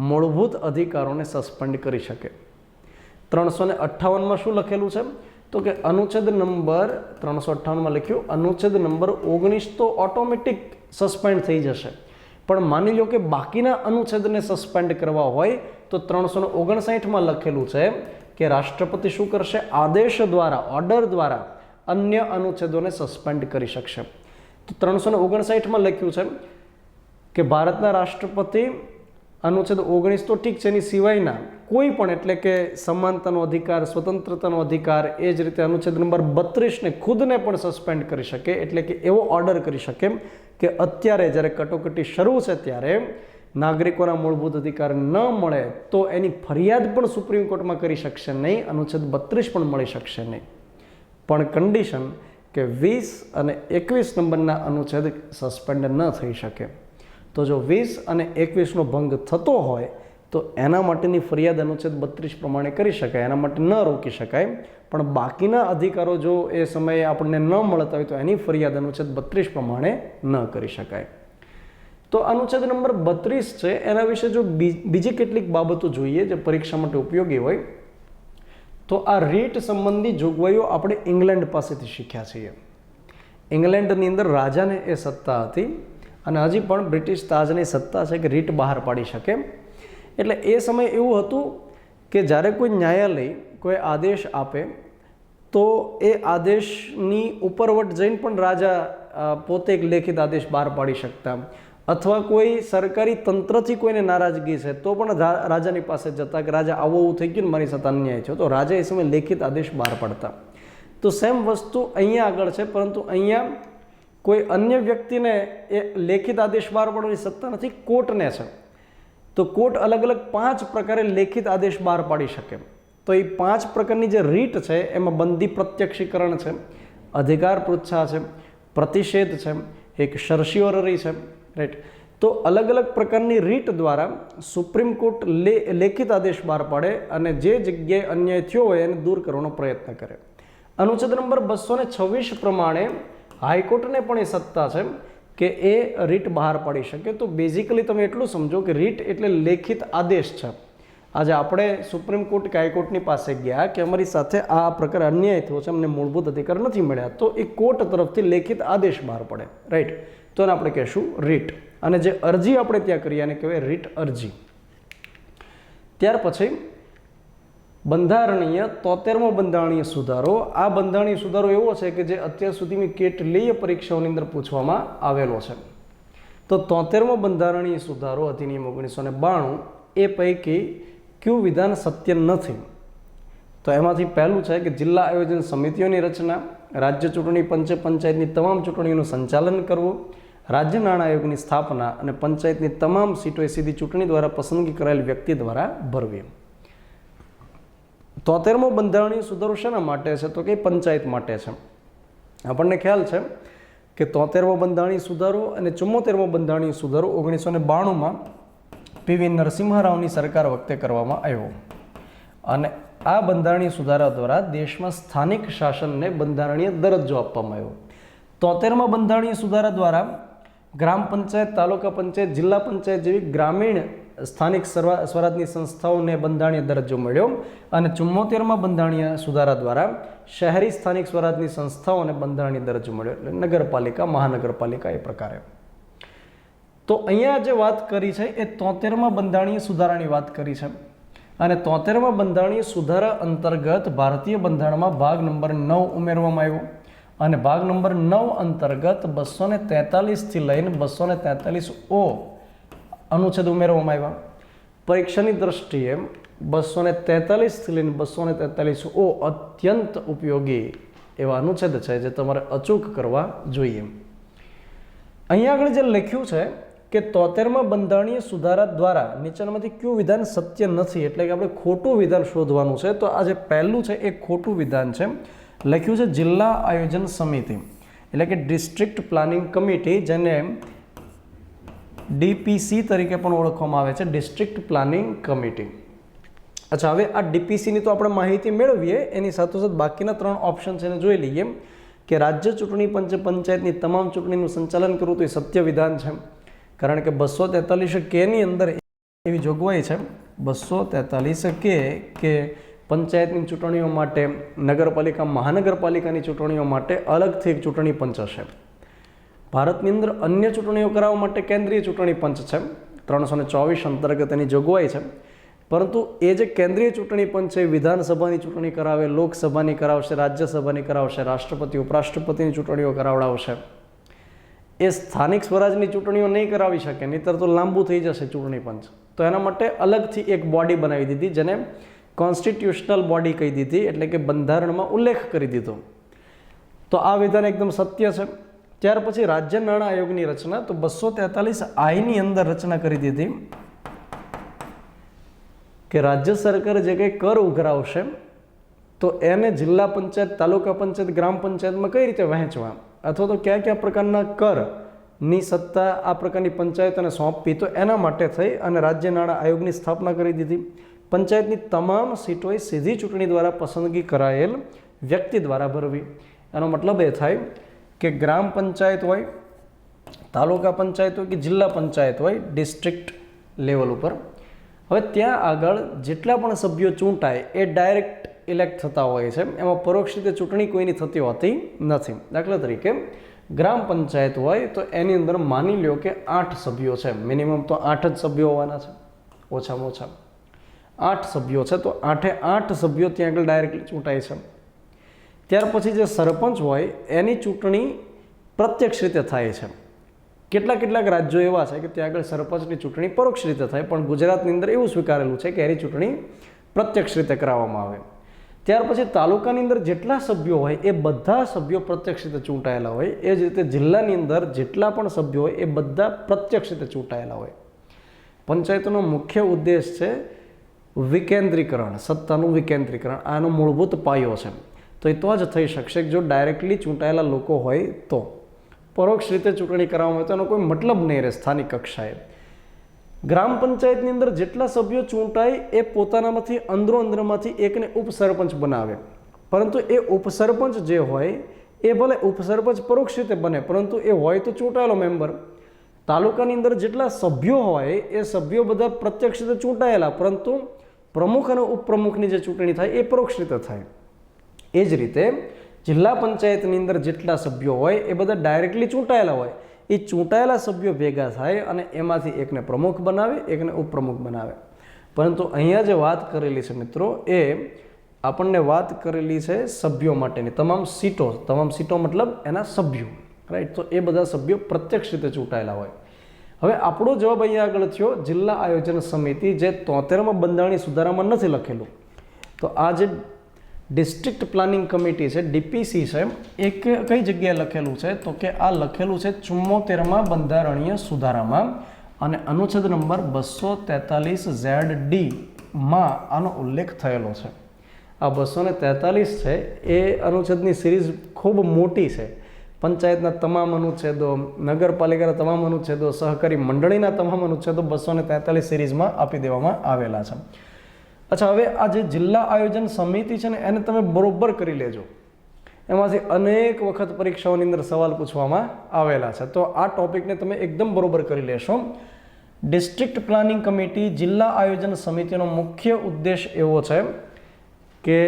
મૂળભૂત અધિકારોને સસ્પેન્ડ કરી શકે. 358માં શું લખેલું છે? તો કે અનુચ્છેદ નંબર 358માં લખ્યું અનુચ્છેદ નંબર 19 તો ઓટોમેટિક સસ્પેન્ડ થઈ જશે, પણ માની લો કે બાકીના અનુચ્છેદને સસ્પેન્ડ કરવા હોય તો 359માં લખેલું છે કે રાષ્ટ્રપતિ શું કરશે? આદેશ દ્વારા, ઓર્ડર દ્વારા અન્ય અનુચ્છેદોને સસ્પેન્ડ કરી શકશે. તો 359માં લખ્યું છે કે ભારતના રાષ્ટ્રપતિ અનુચ્છેદ 19 તો ઠીક છે, એની સિવાયના કોઈ પણ, એટલે કે સમાનતાનો અધિકાર, સ્વતંત્રતાનો અધિકાર, એ જ રીતે અનુચ્છેદ નંબર 32ને ખુદને પણ સસ્પેન્ડ કરી શકે, એટલે કે એવો ઓર્ડર કરી શકે કે અત્યારે જ્યારે કટોકટી શરૂ છે ત્યારે નાગરિકોના મૂળભૂત અધિકાર ન મળે તો એની ફરિયાદ પણ સુપ્રીમ કોર્ટમાં કરી શકશે નહીં, અનુચ્છેદ 32 પણ મળી શકશે નહીં. પણ કન્ડિશન કે 20 અને 21 નંબરના અનુચ્છેદ સસ્પેન્ડ ન થઈ શકે. તો જો 20 અને 21નો ભંગ થતો હોય તો એના માટેની ફરિયાદ અનુચ્છેદ 32 પ્રમાણે કરી શકાય, એના માટે ન રોકી શકાય. પણ બાકીના અધિકારો જો એ સમયે આપણને ન મળતા હોય તો એની ફરિયાદ અનુચ્છેદ 32 પ્રમાણે ન કરી શકાય. તો અનુચ્છેદ નંબર 32 છે એના વિશે જો બીજી કેટલીક બાબતો જોઈએ જે પરીક્ષા માટે ઉપયોગી હોય તો આ રીટ સંબંધી જોગવાઈઓ આપણે ઇંગ્લેન્ડ પાસેથી શીખ્યા છીએ. ઇંગ્લેન્ડની અંદર રાજાને એ સત્તા હતી અને હજી પણ બ્રિટિશ તાજની સત્તા છે કે રીટ બહાર પાડી શકે. એટલે એ સમયે એવું હતું કે જ્યારે કોઈ ન્યાયાલય કોઈ આદેશ આપે તો એ આદેશની ઉપરવટ જઈને પણ રાજા પોતે એક લેખિત આદેશ બહાર પાડી શકતા, અથવા કોઈ સરકારી તંત્રથી કોઈને નારાજગી છે તો પણ રાજાની પાસે જતા કે રાજા આવું આવું થઈ ગયું, મારી સાથે અન્યાય થયો, તો રાજા એ સમયે લેખિત આદેશ બહાર પાડતા. તો સેમ વસ્તુ અહીંયા આગળ છે, પરંતુ અહીંયા કોઈ અન્ય વ્યક્તિને એ લેખિત આદેશ બહાર પાડવાની સત્તા નથી, કોર્ટને છે. તો કોર્ટ અલગ અલગ 5 પ્રકારે લેખિત આદેશ બહાર પાડી શકે. તો એ 5 પ્રકારની જે રીટ છે એમાં બંદી પ્રત્યક્ષીકરણ છે, અધિકાર પૃચ્છા છે, પ્રતિષેધ છે, એક સર્સિયોરરી છે, રાઈટ. તો અલગ અલગ પ્રકારની રીટ દ્વારા સુપ્રીમ કોર્ટ લેખિત આદેશ બહાર પાડે અને જે જગ્યાએ અન્યાય થયો હોય એને દૂર કરવાનો પ્રયત્ન કરે. અનુચ્છેદ નંબર 226 પ્રમાણે હાઈકોર્ટને પણ એ સત્તા છે કે એ રીટ બહાર પાડી શકે. તો બેઝિકલી તમે એટલું સમજો કે રીટ એટલે લેખિત આદેશ છે. આજે આપણે સુપ્રીમ કોર્ટ કે હાઈકોર્ટની પાસે ગયા કે અમારી સાથે આ પ્રકારે અન્યાય થયો છે, અમને મૂળભૂત અધિકાર નથી મળ્યા, તો એ કોર્ટ તરફથી લેખિત આદેશ બહાર પડે, રાઈટ. તો એને આપણે કહેશું રીટ. અને જે અરજી આપણે ત્યાં કરીએ એને કહેવાય રીટ અરજી. ત્યાર પછી બંધારણીય 73મો બંધારણીય સુધારો. આ બંધારણીય સુધારો એવો છે કે જે અત્યાર સુધીની કેટલીય પરીક્ષાઓની અંદર પૂછવામાં આવેલો છે. તો 73મો બંધારણીય સુધારો અધિનિયમ 1992 એ પૈકી કયું વિધાન સત્ય નથી? તો એમાંથી પહેલું છે કે જિલ્લા આયોજન સમિતિઓની રચના, રાજ્ય ચૂંટણી પંચે પંચાયતની તમામ ચૂંટણીઓનું સંચાલન કરવું, રાજ્ય નાણાં આયોગની સ્થાપના અને પંચાયતની તમામ સીટો સીધી ચૂંટણી દ્વારા પસંદગી કરાયેલ વ્યક્તિ દ્વારા ભરવી. 73મો બંધારણીય સુધારો શેના માટે છે? તો કે પંચાયત માટે છે. આપણને ખ્યાલ છે કે 73મો બંધારણીય સુધારો અને 74મો બંધારણીય સુધારો 1992માં પીવી નરસિંહ રાવની સરકાર વખતે કરવામાં આવ્યો અને આ બંધારણીય સુધારા દ્વારા દેશમાં સ્થાનિક શાસનને બંધારણીય દરજ્જો આપવામાં આવ્યો. 73મા બંધારણીય સુધારા દ્વારા ગ્રામ પંચાયત, તાલુકા પંચાયત, જિલ્લા પંચાયત જેવી ગ્રામીણ સ્થાનિક સ્વરાજની સંસ્થાઓને બંધારણીય દરજ્જો મળ્યો અને 74મા બંધારણીય સુધારા દ્વારા શહેરી સ્થાનિક સ્વરાજની સંસ્થાઓને બંધારણીય દરજ્જો મળ્યો, એટલે નગરપાલિકા, મહાનગરપાલિકા એ પ્રકારે. તો અહીંયા જે વાત કરી છે એ 73મા બંધારણીય સુધારાની વાત કરી છે અને 73મા બંધારણીય સુધારા અંતર્ગત ભારતીય બંધારણમાં ભાગ નંબર 9 ઉમેરવામાં આવ્યો અને ભાગ નંબર 9 અંતર્ગત 243 થી લઈને 243 અનુચ્છેદ ઉમેરવામાં આવ્યા. પરીક્ષાની દ્રષ્ટિએ 243 થી લઈને 243 અત્યંત ઉપયોગી એવા અનુચ્છેદ છે જે તમારે અચૂક કરવા જોઈએ. અહીંયા આગળ જે લખ્યું છે કે 73મા બંધારણીય સુધારા દ્વારા નીચેનામાંથી કયું વિધાન સત્ય નથી, એટલે કે આપણે ખોટું વિધાન શોધવાનું છે. તો આ જે પહેલું છે એ ખોટું વિધાન છે. લખ્યું છે જિલ્લા આયોજન સમિતિ, એટલે કે ડિસ્ટ્રિક્ટ પ્લાનિંગ કમિટી, જેને ડીપીસી તરીકે પણ ઓળખવામાં આવે છે, ડિસ્ટ્રિક્ટ પ્લાનિંગ કમિટી. અચ્છા, હવે આ ડીપીસીની તો આપણે માહિતી મેળવીએ, એની સાથોસાથ બાકીના 3 ઓપ્શન છે એને જોઈ લઈએ. કે રાજ્ય ચૂંટણી પંચે પંચાયતની તમામ ચૂંટણીનું સંચાલન કરવું, તો એ સત્ય વિધાન છે, કારણ કે 243 ની અંદર એવી જોગવાઈ છે 243 કે પંચાયતની ચૂંટણીઓ માટે, નગરપાલિકા, મહાનગરપાલિકાની ચૂંટણીઓ માટે અલગથી એક ચૂંટણી પંચ હશે. ભારતની અંદર અન્ય ચૂંટણીઓ કરાવવા માટે કેન્દ્રીય ચૂંટણી પંચ છે, 324 અંતર્ગત એની જોગવાઈ છે. પરંતુ એ જે કેન્દ્રીય ચૂંટણી પંચ છે વિધાનસભાની ચૂંટણી કરાવે, લોકસભાની કરાવશે, રાજ્યસભાની કરાવશે, રાષ્ટ્રપતિ ઉપરાષ્ટ્રપતિની ચૂંટણીઓ કરાવડાવશે. એ સ્થાનિક સ્વરાજની ચૂંટણીઓ નહીં કરાવી શકે, નહીંતર તો લાંબુ થઈ જશે ચૂંટણી પંચ. તો એના માટે અલગથી એક બોડી બનાવી દીધી, જેને કોન્સ્ટિટ્યુશનલ બોડી કહી દીધી, એટલે કે બંધારણમાં ઉલ્લેખ કરી દીધો. તો આ વિધાન એકદમ સત્ય છે. ત્યાર પછી રાજ્ય નાણાં આયોગની રચના, તો 243 ની અંદર રચના કરી દીધી કે રાજ્ય સરકાર જે કંઈ કર ઉઘરાવશે તો એને જિલ્લા પંચાયત, તાલુકા પંચાયત, ગ્રામ પંચાયતમાં કઈ રીતે વહેંચવા, અથવા તો કયા કયા પ્રકારના કરની સત્તા આ પ્રકારની પંચાયતોને સોંપવી. તો એના માટે થઈ અને રાજ્ય નાણાં આયોગની સ્થાપના કરી દીધી. પંચાયતની તમામ સીટોએ સીધી ચૂંટણી દ્વારા પસંદગી કરાયેલ વ્યક્તિ દ્વારા ભરવી. એનો મતલબ એ થાય કે ગ્રામ પંચાયત હોય, તાલુકા પંચાયત હોય કે જિલ્લા પંચાયત હોય, ડિસ્ટ્રિક્ટ લેવલ ઉપર, હવે ત્યાં આગળ જેટલા પણ સભ્યો ચૂંટાય એ ડાયરેક્ટ ઇલેક્ટ થતા હોય છે, એમાં પરોક્ષ રીતે ચૂંટણી કોઈની થતી હોતી નથી. દાખલા તરીકે ગ્રામ પંચાયત હોય તો એની અંદર માની લો કે 8 સભ્યો છે, મિનિમમ તો 8 જ સભ્યો હોવાના છે, ઓછામાં ઓછા 8 સભ્યો છે, તો 8 સભ્યો ત્યાં આગળ ડાયરેક્ટલી ચૂંટાય છે. ત્યાર પછી જે સરપંચ હોય એની ચૂંટણી પ્રત્યક્ષ રીતે થાય છે. કેટલાક રાજ્યો એવા છે કે ત્યાં આગળ સરપંચની ચૂંટણી પરોક્ષ રીતે થાય, પણ ગુજરાતની અંદર એવું સ્વીકારેલું છે કે એની ચૂંટણી પ્રત્યક્ષ રીતે કરાવવામાં આવે. ત્યાર પછી તાલુકાની અંદર જેટલા સભ્યો હોય એ બધા સભ્યો પ્રત્યક્ષ રીતે ચૂંટાયેલા હોય. એ જ રીતે જિલ્લાની અંદર જેટલા પણ સભ્યો હોય એ બધા પ્રત્યક્ષ રીતે ચૂંટાયેલા હોય. પંચાયતનો મુખ્ય ઉદ્દેશ છે વિકેન્દ્રીકરણ, સત્તાનું વિકેન્દ્રીકરણ. આનો મૂળભૂત પાયો છે. તો એ તો જ થઈ શકશે જો ડાયરેક્ટલી ચૂંટાયેલા લોકો હોય તો. પરોક્ષ રીતે ચૂંટણી કરાવવામાં આવે તો એનો કોઈ મતલબ નહીં રહે સ્થાનિક કક્ષાએ. ગ્રામ પંચાયતની અંદર જેટલા સભ્યો ચૂંટાય એ પોતાનામાંથી અંદરોઅંદરમાંથી એકને ઉપસરપંચ બનાવે, પરંતુ એ ઉપસરપંચ જે હોય એ ભલે ઉપસરપંચ પરોક્ષ રીતે બને, પરંતુ એ હોય તો ચૂંટાયેલો મેમ્બર. તાલુકાની અંદર જેટલા સભ્યો હોય એ સભ્યો બધા પ્રત્યક્ષ રીતે ચૂંટાયેલા, પરંતુ પ્રમુખ અને ઉપપ્રમુખની જે ચૂંટણી થાય એ પરોક્ષ રીતે થાય. એ જ રીતે જિલ્લા પંચાયતની અંદર જેટલા સભ્યો હોય એ બધા ડાયરેક્ટલી ચૂંટાયેલા હોય. એ ચૂંટાયેલા સભ્યો ભેગા થાય અને એમાંથી એકને પ્રમુખ બનાવે, એકને ઉપપ્રમુખ બનાવે. પરંતુ અહીંયા જે વાત કરેલી છે મિત્રો, એ આપણને વાત કરેલી છે સભ્યો માટેની. તમામ સીટો મતલબ એના સભ્યો, રાઈટ. તો એ બધા સભ્યો પ્રત્યક્ષ રીતે ચૂંટાયેલા હોય. હવે આપણો જવાબ અહીંયા આગળ થયો જિલ્લા આયોજન સમિતિ, જે 73મા બંધારણીય સુધારામાં નથી લખેલું. તો આ જે ડિસ્ટ્રિક્ટ પ્લાનિંગ કમિટી છે, ડીપીસી છે, એ કઈ જગ્યાએ લખેલું છે? તો કે આ લખેલું છે 74માં બંધારણીય સુધારામાં અને અનુચ્છેદ નંબર 243ZD માં આનો ઉલ્લેખ થયેલો છે. આ 243 છે એ અનુચ્છેદની સિરીઝ ખૂબ મોટી છે. પંચાયતના તમામ અનુચ્છેદો, નગરપાલિકાના તમામ અનુચ્છેદો, સહકારી મંડળીના તમામ અનુચ્છેદો 243 સિરીઝમાં આપી દેવામાં આવેલા છે. અચ્છા, હવે આ જે જિલ્લા આયોજન સમિતિ છે ને એને તમે બરોબર કરી લેજો. એમાંથી અનેક વખત પરીક્ષાઓની અંદર સવાલ પૂછવામાં આવેલા છે, તો આ ટોપિકને તમે એકદમ બરોબર કરી લેશો. ડિસ્ટ્રિક્ટ પ્લાનિંગ કમિટી, જિલ્લા આયોજન સમિતિનો મુખ્ય ઉદ્દેશ એવો છે કે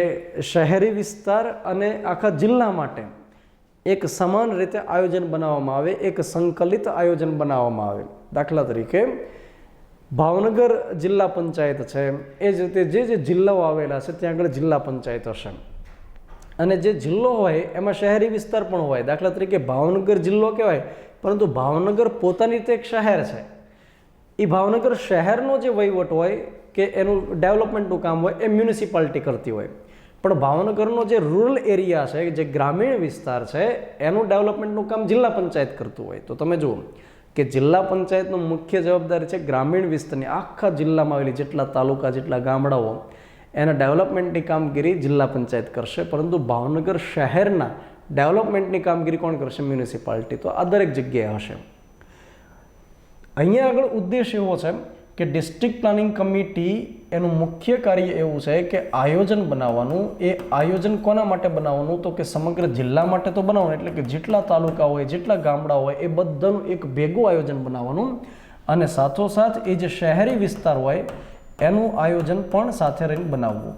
શહેરી વિસ્તાર અને આખા જિલ્લા માટે એક સમાન રીતે આયોજન બનાવવામાં આવે, એક સંકલિત આયોજન બનાવવામાં આવે. દાખલા તરીકે ભાવનગર જિલ્લા પંચાયત છે, એ જ રીતે જે જિલ્લાઓ આવેલા છે ત્યાં આગળ જિલ્લા પંચાયત હશે, અને જે જિલ્લો હોય એમાં શહેરી વિસ્તાર પણ હોય. દાખલા તરીકે ભાવનગર જિલ્લો કહેવાય, પરંતુ ભાવનગર પોતાની રીતે એક શહેર છે. એ ભાવનગર શહેરનો જે વહીવટ હોય કે એનું ડેવલપમેન્ટનું કામ હોય એ મ્યુનિસિપાલિટી કરતી હોય, પણ ભાવનગરનો જે રૂરલ એરિયા છે, જે ગ્રામીણ વિસ્તાર છે, એનું ડેવલપમેન્ટનું કામ જિલ્લા પંચાયત કરતું હોય. તો તમે જુઓ કે જિલ્લા પંચાયતનો મુખ્ય જવાબદારી છે ગ્રામીણ વિસ્તારની, આખા જિલ્લામાં આવેલી જેટલા તાલુકા, જેટલા ગામડાઓ, એના ડેવલપમેન્ટની કામગીરી જિલ્લા પંચાયત કરશે, પરંતુ ભાવનગર શહેરના ડેવલપમેન્ટની કામગીરી કોણ કરશે? મ્યુનિસિપાલિટી. તો આ દરેક જગ્યાએ હશે. અહીંયા આગળ ઉદ્દેશ એવો છે કે ડિસ્ટ્રિક્ટ પ્લાનિંગ કમિટી એનું મુખ્ય કાર્ય એવું છે કે આયોજન બનાવવાનું. એ આયોજન કોના માટે બનાવવાનું? તો કે સમગ્ર જિલ્લા માટે તો બનાવવાનું, એટલે કે જેટલા તાલુકા હોય, જેટલા ગામડા હોય એ બધાનું એક ભેગું આયોજન બનાવવાનું, અને સાથોસાથ એ જે શહેરી વિસ્તાર હોય એનું આયોજન પણ સાથે રહીને બનાવવું.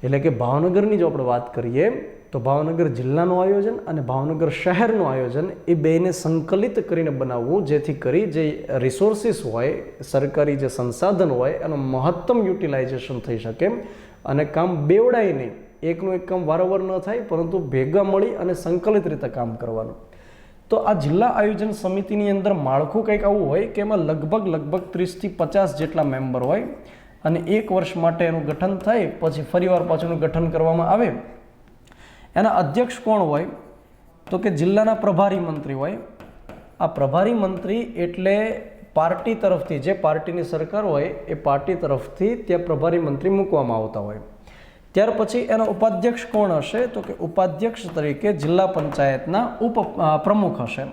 એટલે કે ભાવનગરની જો આપણે વાત કરીએ તો ભાવનગર જિલ્લાનું આયોજન અને ભાવનગર શહેરનું આયોજન એ બેને સંકલિત કરીને બનાવવું, જેથી કરી જે રિસોર્સિસ હોય, સરકારી જે સંસાધન હોય એનું મહત્તમ યુટિલાઇઝેશન થઈ શકે અને કામ બેવડાય નહીં. એકનું એક કામ વારંવાર ન થાય, પરંતુ ભેગા મળી અને સંકલિત રીતે કામ કરવાનું. તો આ જિલ્લા આયોજન સમિતિની અંદર માળખું કંઈક આવું હોય કે એમાં લગભગ 30 થી 50 જેટલા મેમ્બર હોય, અને એક વર્ષ માટે એનું ગઠન થાય, પછી ફરીવાર પાછું એનું ગઠન કરવામાં આવે. એના અધ્યક્ષ કોણ હોય? તો કે જિલ્લાના પ્રભારી મંત્રી હોય. આ પ્રભારી મંત્રી એટલે પાર્ટી તરફથી, જે પાર્ટીની સરકાર હોય એ પાર્ટી તરફથી ત્યાં પ્રભારી મંત્રી મૂકવામાં આવતા હોય. ત્યાર પછી એના ઉપાધ્યક્ષ કોણ હશે? તો કે ઉપાધ્યક્ષ તરીકે જિલ્લા પંચાયતના પ્રમુખ હશે.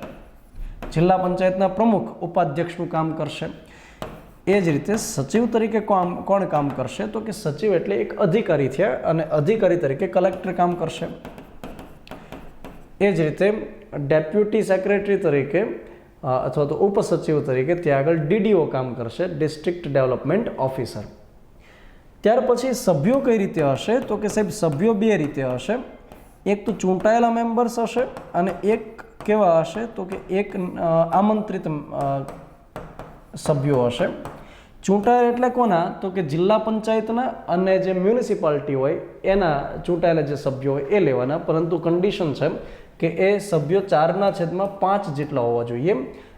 જિલ્લા પંચાયતના પ્રમુખ ઉપાધ્યક્ષનું કામ કરશે. એ જ રીતે સચિવ તરીકે કોણ કામ કરશે? તો કે સચિવ એટલે એક અધિકારી થયા, અને અધિકારી તરીકે કલેક્ટર કામ કરશે. એ જ રીતે ડેપ્યુટી સેક્રેટરી તરીકે અથવા તો ઉપસચિવ તરીકે ત્યાં આગળ ડીડીઓ કામ કરશે, ડિસ્ટ્રિક્ટ ડેવલપમેન્ટ ઓફિસર. ત્યાર પછી સભ્યો કઈ રીતે હશે? તો કે સાહેબ સભ્યો બે રીતે હશે. એક તો ચૂંટાયેલા મેમ્બર્સ હશે, અને એક કેવા હશે? તો કે એક આમંત્રિત સભ્યો હશે. ચૂંટાયેલા એટલે કોના? તો કે જિલ્લા પંચાયતના અને જે મ્યુનિસિપાલિટી હોય એના ચૂંટાયેલા જે સભ્યો હોય એ લેવાના, પરંતુ કન્ડિશન છે કે એ સભ્યો 4/5 જેટલા હોવા જોઈએ,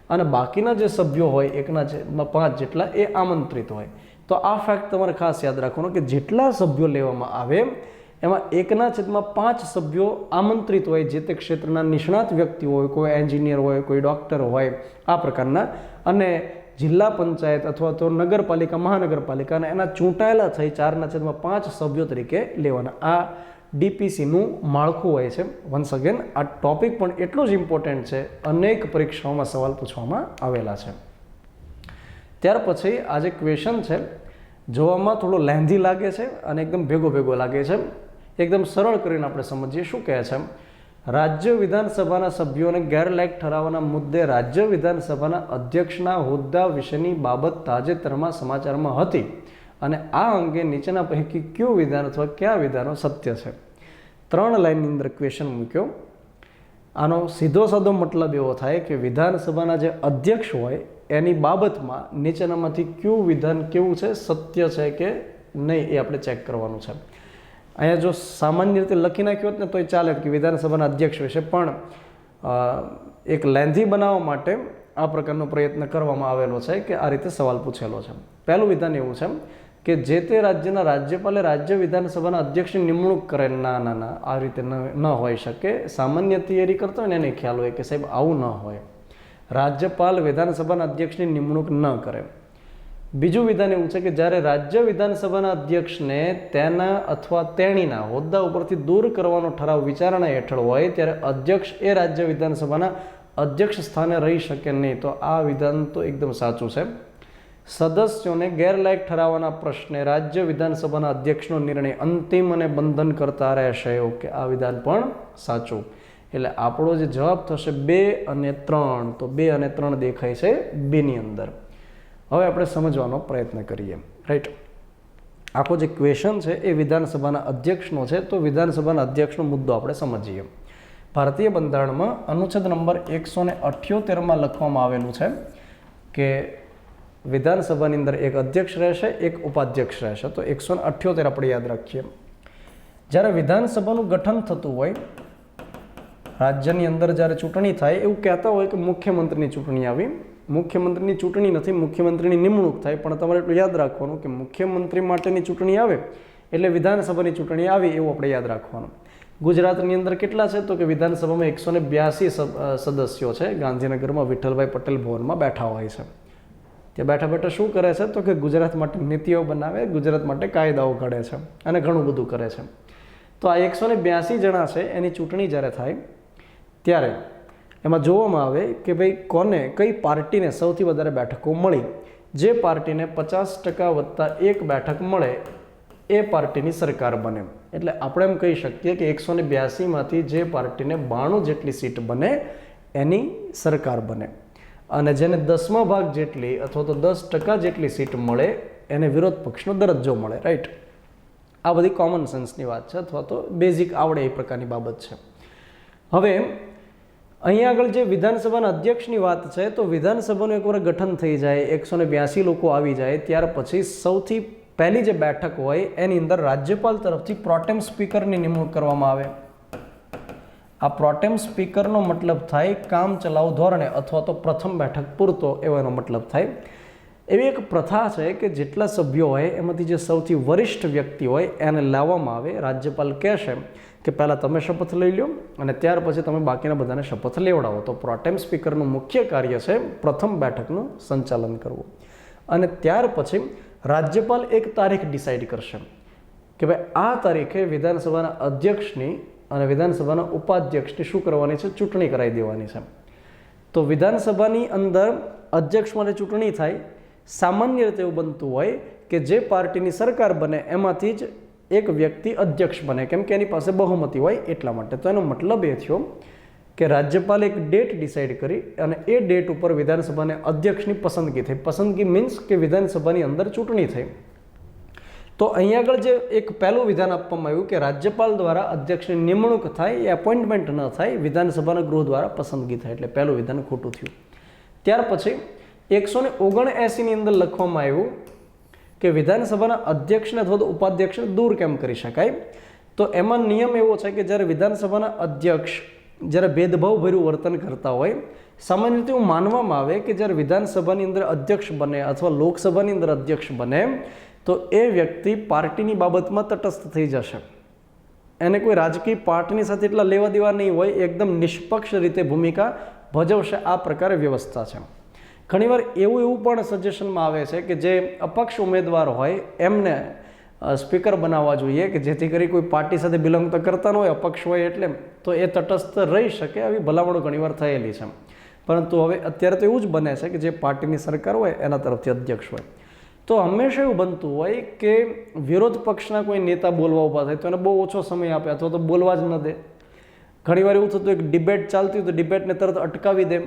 અને બાકીના જે સભ્યો હોય 1/5 જેટલા એ આમંત્રિત હોય. તો આ ફેક્ટ તમારે ખાસ યાદ રાખવાનો કે જેટલા સભ્યો લેવામાં આવે એમાં 1/5 સભ્યો આમંત્રિત હોય, જે તે ક્ષેત્રના નિષ્ણાત વ્યક્તિ હોય, કોઈ એન્જિનિયર હોય, કોઈ ડૉક્ટર હોય, આ પ્રકારના. અને જિલ્લા પંચાયત અથવા તો નગરપાલિકા, મહાનગરપાલિકા અને એના ચૂંટાયેલા થઈ 4/5 સભ્યો તરીકે લેવાના. આ ડીપીસીનું માળખું હોય છે. વન્સ અગેન આ ટોપિક પણ એટલું જ ઇમ્પોર્ટન્ટ છે, અનેક પરીક્ષાઓમાં સવાલ પૂછવામાં આવેલા છે. ત્યાર પછી આ જે ક્વેશ્ચન છે જોવામાં થોડો લેન્ધી લાગે છે અને એકદમ ભેગો લાગે છે. એકદમ સરળ કરીને આપણે સમજીએ. શું કહે છે? રાજ્ય વિધાનસભાના સભ્યોને ગેરલાયક ઠરાવવાના મુદ્દે રાજ્ય વિધાનસભાના અધ્યક્ષના હોદ્દા વિશેની બાબત તાજેતરમાં સમાચારમાં હતી, અને આ અંગે નીચેના પૈકી કયું વિધાન અથવા કયા વિધાનો સત્ય છે? 3 લાઇનની અંદર ક્વેશ્ચન મૂક્યો. આનો સીધો સાદો મતલબ એવો થાય કે વિધાનસભાના જે અધ્યક્ષ હોય એની બાબતમાં નીચેનામાંથી કયું વિધાન કેવું છે, સત્ય છે કે નહીં, એ આપણે ચેક કરવાનું છે. અહીંયા જો સામાન્ય રીતે લખી નાખ્યું હોત ને તો એ ચાલે કે વિધાનસભાના અધ્યક્ષ વિશે, પણ એક લેન્ધી બનાવવા માટે આ પ્રકારનો પ્રયત્ન કરવામાં આવેલો છે કે આ રીતે સવાલ પૂછેલો છે. પહેલું વિધાન એવું છે કે જે તે રાજ્યના રાજ્યપાલે રાજ્ય વિધાનસભાના અધ્યક્ષની નિમણૂક કરે. ના ના ના, આ રીતે ન હોઈ શકે. સામાન્ય તૈયારી કરતો હોય ને એને ખ્યાલ હોય કે સાહેબ આવું ન હોય. રાજ્યપાલ વિધાનસભાના અધ્યક્ષની નિમણૂક ન કરે. બીજું વિધાન એવું છે કે જ્યારે રાજ્ય વિધાનસભાના અધ્યક્ષને તેના અથવા તેણીના હોદ્દા ઉપરથી દૂર કરવાનો ઠરાવ વિચારણા હેઠળ હોય ત્યારે અધ્યક્ષ એ રાજ્ય વિધાનસભાના અધ્યક્ષ સ્થાને રહી શકે નહીં. તો આ વિધાન તો એકદમ સાચું છે. સદસ્યોને ગેરલાયક ઠરાવવાના પ્રશ્ને રાજ્ય વિધાનસભાના અધ્યક્ષનો નિર્ણય અંતિમ અને બંધન કરતા રહેશે. ઓકે, આ વિધાન પણ સાચું. એટલે આપણો જે જવાબ થશે 2 અને 3. તો 2 અને 3 દેખાય છે બેની અંદર. હવે આપણે સમજવાનો પ્રયત્ન કરીએ. રાઈટ, આખો જે ક્વેશ્ચન છે એ વિધાનસભાના અધ્યક્ષનો છે. તો વિધાનસભાના અધ્યક્ષનો મુદ્દો આપણે સમજીએ. ભારતીય બંધારણમાં અનુચ્છેદ નંબર 178માં લખવામાં આવેલું છે કે વિધાનસભાની અંદર એક અધ્યક્ષ રહેશે, એક ઉપાધ્યક્ષ રહેશે. તો 178 આપણે યાદ રાખીએ. જ્યારે વિધાનસભાનું ગઠન થતું હોય, રાજ્યની અંદર જ્યારે ચૂંટણી થાય, એવું કહેતા હોય કે મુખ્યમંત્રીની ચૂંટણી આવી. મુખ્યમંત્રીની ચૂંટણી નથી, મુખ્યમંત્રીની નિમણૂક થાય. પણ તમારે એટલું યાદ રાખવાનું કે મુખ્યમંત્રી માટેની ચૂંટણી આવે એટલે વિધાનસભાની ચૂંટણી આવી, એવું આપણે યાદ રાખવાનું. ગુજરાતની અંદર કેટલા છે? તો કે વિધાનસભામાં 182 સદસ્યો છે. ગાંધીનગરમાં વિઠ્ઠલભાઈ પટેલ ભવનમાં બેઠા હોય છે. ત્યાં બેઠા બેઠા શું કરે છે? તો કે ગુજરાત માટે નીતિઓ બનાવે, ગુજરાત માટે કાયદાઓ ઘડે છે અને ઘણું બધું કરે છે. તો આ 182 જણા છે એની ચૂંટણી જ્યારે થાય ત્યારે એમાં જોવામાં આવે કે ભાઈ કોને, કઈ પાર્ટીને સૌથી વધારે બેઠકો મળી. જે પાર્ટીને 50% વત્તા 1 બેઠક મળે એ પાર્ટીની સરકાર બને. એટલે આપણે એમ કહી શકીએ કે 182માંથી જે પાર્ટીને 92 જેટલી સીટ બને એની સરકાર બને, અને જેને 10મા ભાગ જેટલી અથવા તો 10% જેટલી સીટ મળે એને વિરોધ પક્ષનો દરજ્જો મળે. રાઈટ, આ બધી કોમન સેન્સની વાત છે અથવા તો બેઝિક આવડે એ પ્રકારની બાબત છે. હવે અહીંયા આગળ જે વિધાનસભાના અધ્યક્ષની વાત છે, તો વિધાનસભાનું એકવાર ગઠન થઈ જાય, 182 લોકો આવી જાય, ત્યાર પછી સૌથી પહેલી જે બેઠક હોય એની અંદર રાજ્યપાલ તરફથી પ્રોટેમ સ્પીકરની નિમણૂક કરવામાં આવે. આ પ્રોટેમ સ્પીકરનો મતલબ થાય કામ ચલાઉ ધોરણે અથવા તો પ્રથમ બેઠક પૂરતો, એવાનો મતલબ થાય. એવી એક પ્રથા છે કે જેટલા સભ્યો હોય એમાંથી જે સૌથી વરિષ્ઠ વ્યક્તિ હોય એને લાવવામાં આવે. રાજ્યપાલ કહેશે કે પહેલાં તમે શપથ લઈ લો અને ત્યાર પછી તમે બાકીના બધાને શપથ લેવડાવો. તો પ્રોટેમ સ્પીકરનું મુખ્ય કાર્ય છે પ્રથમ બેઠકનું સંચાલન કરવું. અને ત્યાર પછી રાજ્યપાલ એક તારીખ ડિસાઇડ કરશે કે ભાઈ આ તારીખે વિધાનસભાના અધ્યક્ષની અને વિધાનસભાના ઉપાધ્યક્ષની શું કરવાની છે? ચૂંટણી કરાવી દેવાની છે. તો વિધાનસભાની અંદર અધ્યક્ષ માટે ચૂંટણી થાય. સામાન્ય રીતે એવું બનતું હોય કે જે પાર્ટીની સરકાર બને એમાંથી જ એક વ્યક્તિ અધ્યક્ષ બને, કેમ કે એની પાસે બહુમતી હોય એટલા માટે. તો એનો મતલબ એ થયો કે રાજ્યપાલે એક ડેટ ડિસાઇડ કરી અને એ ડેટ ઉપર વિધાનસભાને અધ્યક્ષની પસંદગી થઈ. પસંદગી મીન્સ કે વિધાનસભાની અંદર ચૂંટણી થઈ. તો અહીંયા આગળ જે એક પહેલું વિધાન આપવામાં આવ્યું કે રાજ્યપાલ દ્વારા અધ્યક્ષની નિમણૂક થાય, એ એપોઇન્ટમેન્ટ ન થાય, વિધાનસભાના ગૃહ દ્વારા પસંદગી થાય. એટલે પહેલું વિધાન ખોટું થયું. ત્યાર પછી 179ની અંદર લખવામાં આવ્યું કે વિધાનસભાના અધ્યક્ષને અથવા તો ઉપાધ્યક્ષને દૂર કેમ કરી શકાય. તો એમાં નિયમ એવો છે કે જ્યારે વિધાનસભાના અધ્યક્ષ જ્યારે ભેદભાવભર્યું વર્તન કરતા હોય, સામાન્ય રીતે એવું માનવામાં આવે કે જ્યારે વિધાનસભાની અંદર અધ્યક્ષ બને અથવા લોકસભાની અંદર અધ્યક્ષ બને તો એ વ્યક્તિ પાર્ટીની બાબતમાં તટસ્થ થઈ જશે. એને કોઈ રાજકીય પાર્ટીની સાથે એટલા લેવા દેવા નહીં હોય, એકદમ નિષ્પક્ષ રીતે ભૂમિકા ભજવશે. આ પ્રકારે વ્યવસ્થા છે. ઘણીવાર એવું પણ સજેશનમાં આવે છે કે જે અપક્ષ ઉમેદવાર હોય એમને સ્પીકર બનાવવા જોઈએ કે જેથી કરી કોઈ પાર્ટી સાથે બિલોંગ તો કરતા ન હોય, અપક્ષ હોય એટલે, તો એ તટસ્થ રહી શકે. આવી ભલામણો ઘણીવાર થયેલી છે. પરંતુ હવે અત્યારે તો એવું જ બને છે કે જે પાર્ટીની સરકાર હોય એના તરફથી અધ્યક્ષ હોય. તો હંમેશા એવું બનતું હોય કે વિરોધ પક્ષના કોઈ નેતા બોલવા ઊભા થાય તો એને બહુ ઓછો સમય આપે અથવા તો બોલવા જ ન દે. ઘણીવાર એવું થતું એક ડિબેટ ચાલતી હોય તો ડિબેટને તરત અટકાવી દે.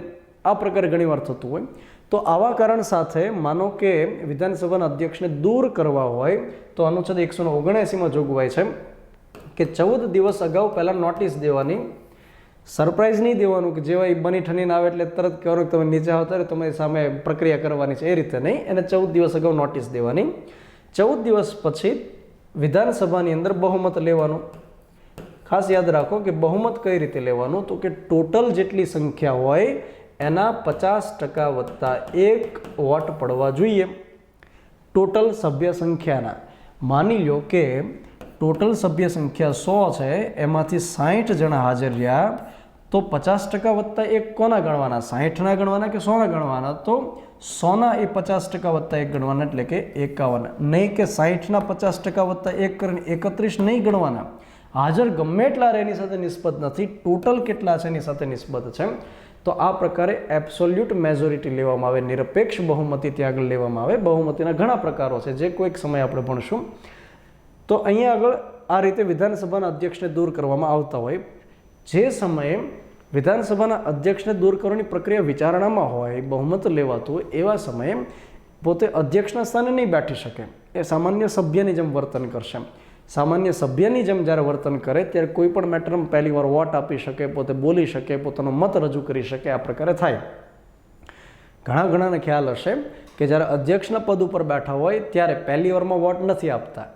આ પ્રકારે ઘણીવાર થતું હોય. તો આવા કારણ સાથે માનો કે વિધાનસભાના અધ્યક્ષને દૂર કરવા હોય તો અનુચ્છેદ 179માં જોગવાઈ છે કે 14 દિવસ અગાઉ પહેલાં નોટિસ દેવાની. સરપ્રાઈઝ નહીં દેવાનું કે જેવા એ બની ઠનીને આવે એટલે તરત કહેવાનું કે તમે નીચે આવતા રહે, તમારી સામે પ્રક્રિયા કરવાની છે, એ રીતે નહીં. એને 14 દિવસ અગાઉ નોટિસ દેવાની. 14 દિવસ પછી વિધાનસભાની અંદર બહુમત લેવાનું. ખાસ યાદ રાખો કે બહુમત કઈ રીતે લેવાનું, તો કે ટોટલ જેટલી સંખ્યા હોય એના 50% વત્તા 1 વોટ પડવા જોઈએ. ટોટલ સભ્ય સંખ્યાના. માની લો કે ટોટલ સભ્ય સંખ્યા 100 છે, એમાંથી 60 જણા હાજર રહ્યા, તો 50% વત્તા 1 કોના ગણવાના? 60ના ગણવાના કે 100ના ગણવાના? તો 100ના એ 50% વત્તા 1 ગણવાના, એટલે કે 51. નહીં કે 60ના 50% વત્તા 1 કરીને 31 નહીં ગણવાના. હાજર ગમે એટલા એની સાથે નિસ્બત નથી, ટોટલ કેટલા છે એની સાથે નિસ્બત છે. તો આ પ્રકારે એબ્સોલ્યુટ મેજોરિટી લેવામાં આવે, નિરપેક્ષ બહુમતી ત્યાં આગળ લેવામાં આવે. બહુમતીના ઘણા પ્રકારો છે જે કોઈક સમય આપણે ભણશું. તો અહીંયા આગળ આ રીતે વિધાનસભાના અધ્યક્ષને દૂર કરવામાં આવતા હોય. જે સમયે વિધાનસભાના અધ્યક્ષને દૂર કરવાની પ્રક્રિયા વિચારણામાં હોય, બહુમત લેવાતું હોય, એવા સમયે પોતે અધ્યક્ષના સ્થાને નહીં બેઠી શકે. એ સામાન્ય સભ્યની જેમ વર્તન કરશે. સામાન્ય સભ્યની જેમ જ્યારે વર્તન કરે ત્યારે કોઈ પણ મેટરમાં પહેલી વાર વોટ આપી શકે, પોતે બોલી શકે, પોતાનો મત રજૂ કરી શકે. આ પ્રકારે થાય. ઘણાને ખ્યાલ હશે કે જ્યારે અધ્યક્ષના પદ ઉપર બેઠા હોય ત્યારે પહેલી વારમાં વોટ નથી આપતા.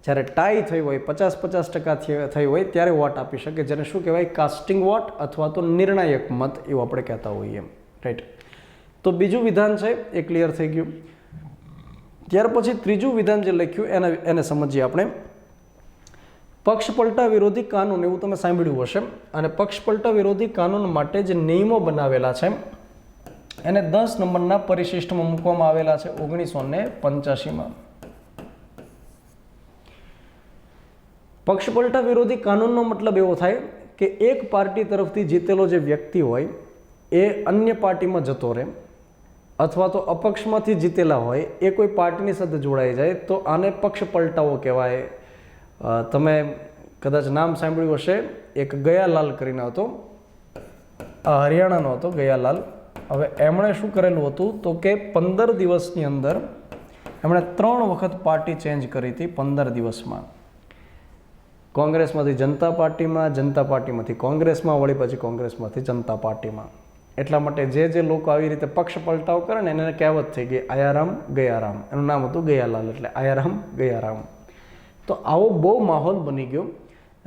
જ્યારે ટાઈ થઈ હોય, 50-50% થઈ હોય ત્યારે વોટ આપી શકે, જેને શું કહેવાય? કાસ્ટિંગ વોટ અથવા તો નિર્ણાયક મત એવું આપણે કહેતા હોઈએ. રાઈટ. તો બીજું વિધાન છે એ ક્લિયર થઈ ગયું. ત્યાર પછી ત્રીજું વિધાન જે લખ્યું એને સમજીએ આપણે. પક્ષપલટા વિરોધી કાનૂન, એવું તમે સાંભળ્યું હશે. અને પક્ષપલટા વિરોધી કાનૂન માટે જે નિયમો બનાવેલા છે એને 10 નંબરના પરિશિષ્ટમાં મૂકવામાં આવેલા છે 1985માં. પક્ષપલટા વિરોધી કાનૂનનો મતલબ એવો થાય કે એક પાર્ટી તરફથી જીતેલો જે વ્યક્તિ હોય એ અન્ય પાર્ટીમાં જતો રહે, અથવા તો અપક્ષમાંથી જીતેલા હોય એ કોઈ પાર્ટીની સાથે જોડાઈ જાય, તો આને પક્ષપલટાઓ કહેવાય. તમે કદાચ નામ સાંભળ્યું હશે, એક ગયાલાલ કરીને હતો, હરિયાણાનો હતો ગયાલાલ. હવે એમણે શું કરેલું હતું તો કે 15 દિવસની અંદર એમણે 3 વખત પાર્ટી ચેન્જ કરી હતી. 15 દિવસમાં કોંગ્રેસમાંથી જનતા પાર્ટીમાં, જનતા પાર્ટીમાંથી કોંગ્રેસમાં, વળી પછી કોંગ્રેસમાંથી જનતા પાર્ટીમાં. એટલા માટે જે લોકો આવી રીતે પક્ષ પલટાવ કરે ને એને કહેવત થઈ ગઈ આયારામ ગયારામ. એનું નામ હતું ગયાલાલ, એટલે આયારામ ગયારામ. તો આવો બહુ માહોલ બની ગયો.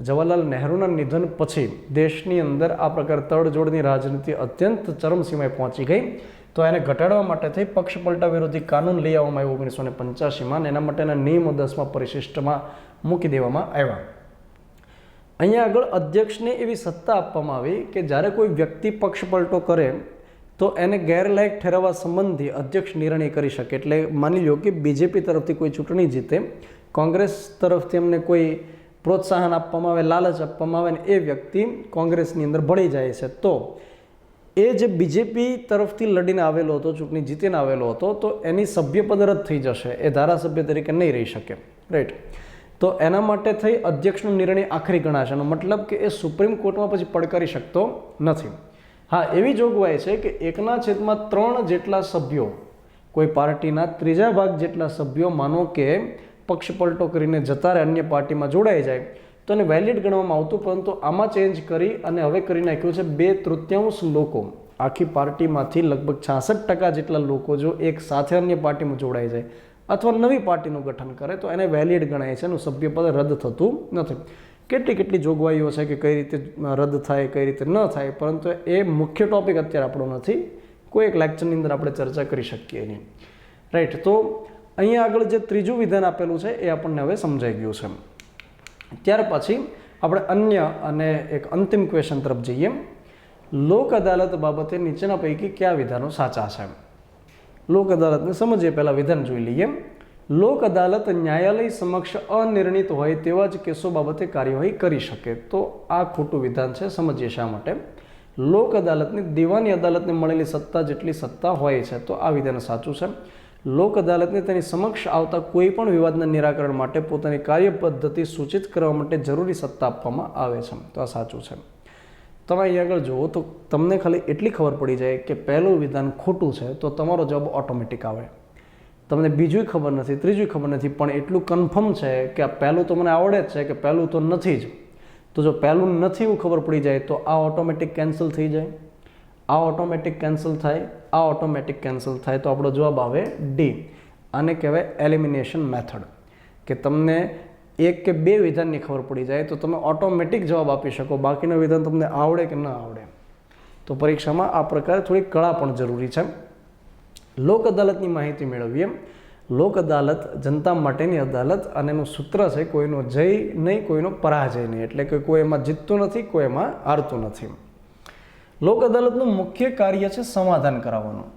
જવાહરલાલ નહેરુના નિધન પછી દેશની અંદર આ પ્રકાર તડજોડની રાજનીતિ અત્યંત ચરમસીમાએ પહોંચી ગઈ. તો એને ઘટાડવા માટે થઈ પક્ષપલટા વિરોધી કાનૂન લઈ આવવામાં આવ્યું 1985માં, અને એના માટેના નિયમો 10મા પરિશિષ્ટમાં મૂકી દેવામાં આવ્યા. અહીંયા આગળ અધ્યક્ષને એવી સત્તા આપવામાં આવી કે જ્યારે કોઈ વ્યક્તિ પક્ષપલટો કરે તો એને ગેરલાયક ઠેરવવા સંબંધી અધ્યક્ષ નિર્ણય કરી શકે. એટલે માની લો કે બીજેપી તરફથી કોઈ ચૂંટણી જીતે, કોંગ્રેસ તરફથી એમને કોઈ પ્રોત્સાહન આપવામાં આવે, લાલચ આપવામાં આવે, ને એ વ્યક્તિ કોંગ્રેસની અંદર ભળી જાય છે, તો એ જે બીજેપી તરફથી લડીને આવેલો હતો, ચૂંટણી જીતીને આવેલો હતો, તો એની સભ્યપદ રદ થઈ જશે. એ ધારાસભ્ય તરીકે નહીં રહી શકે. રાઈટ. તો એના માટે થઈ અધ્યક્ષનો નિર્ણય આખરી ગણાશે. એનો મતલબ કે એ સુપ્રીમ કોર્ટમાં પછી પડકારી શકતો નથી. હા, એવી જોગવાઈ છે કે 1/3 જેટલા સભ્યો, કોઈ પાર્ટીના 3 ભાગ જેટલા સભ્યો માનો કે પક્ષપલટો કરીને જતા રહે, અન્ય પાર્ટીમાં જોડાઈ જાય, તો એને વેલિડ ગણવામાં આવતું. પરંતુ આમાં ચેન્જ કરી અને હવે કરી નાખ્યું છે 2/3 લોકો, આખી પાર્ટીમાંથી લગભગ 66% જેટલા લોકો જો એક સાથે અન્ય પાર્ટીમાં જોડાઈ જાય અથવા નવી પાર્ટીનું ગઠન કરે તો એને વેલિડ ગણાય છે, એનું સભ્યપદ રદ થતું નથી. કેટલી જોગવાઈઓ છે કે કઈ રીતે રદ થાય, કઈ રીતે ન થાય, પરંતુ એ મુખ્ય ટોપિક અત્યારે આપણો નથી. કોઈ એક લેક્ચરની અંદર આપણે ચર્ચા કરી શકીએ નહીં. રાઈટ. તો અહીંયા આગળ જે ત્રીજું વિધાન આપેલું છે એ આપણને હવે સમજાઈ ગયું છે. ત્યાર પછી આપણે અન્ય અને એક અંતિમ ક્વેશ્ચન તરફ જઈએ. લોક અદાલત બાબતે નીચેના પૈકી કયા વિધાનો સાચા છે? લોક અદાલતને સમજીએ, પહેલાં વિધાન જોઈ લઈએ. લોક અદાલત ન્યાયાલય સમક્ષ અનિર્ણિત હોય તેવા જ કેસો બાબતે કાર્યવાહી કરી શકે. તો આ ખોટું વિધાન છે. સમજીએ શા માટે. લોક અદાલતની દીવાની અદાલતને મળેલી સત્તા જેટલી સત્તા હોય છે, તો આ વિધાન સાચું છે. લોક અદાલતને તેની સમક્ષ આવતા કોઈ પણ વિવાદના નિરાકરણ માટે પોતાની કાર્ય પદ્ધતિ સૂચિત કરવા માટે જરૂરી સત્તા આપવામાં આવે છે. તો આ સાચું છે. તમે અહીં આગળ જુઓ તો તમને ખાલી એટલી ખબર પડી જાય કે પહેલું વિધાન ખોટું છે, તો તમારો જવાબ ઓટોમેટિક આવે. તમને બીજું ખબર નથી, ત્રીજું ખબર નથી, પણ એટલું કન્ફર્મ છે કે આ પહેલું તો મને આવડે જ છે કે પહેલું તો નથી જ. તો જો પહેલું નથી એવું ખબર પડી જાય તો આ ઓટોમેટિક કેન્સલ થઈ જાય, આ ઓટોમેટિક કેન્સલ થાય, આ ઓટોમેટિક કેન્સલ થાય. તો આપણો જવાબ આવે ડી. આને કહેવાય એલિમિનેશન મેથડ. કે તમને 1 કે 2 વિધાનની ખબર પડી જાય તો તમે ઓટોમેટિક જવાબ આપી શકો, બાકીના વિધાન તમને આવડે કે ન આવડે. તો પરીક્ષામાં આ પ્રકારે થોડી કળા પણ જરૂરી છે. લોક અદાલતની માહિતી મેળવીએ. લોક અદાલત જનતા માટેની અદાલત, અને એનું સૂત્ર છે કોઈનો જય નહીં, કોઈનો પરાજય નહીં, એટલે કે કોઈ એમાં જીતતું નથી, કોઈ એમાં હારતું નથી. લોક અદાલતનું મુખ્ય કાર્ય છે સમાધાન કરાવવાનું,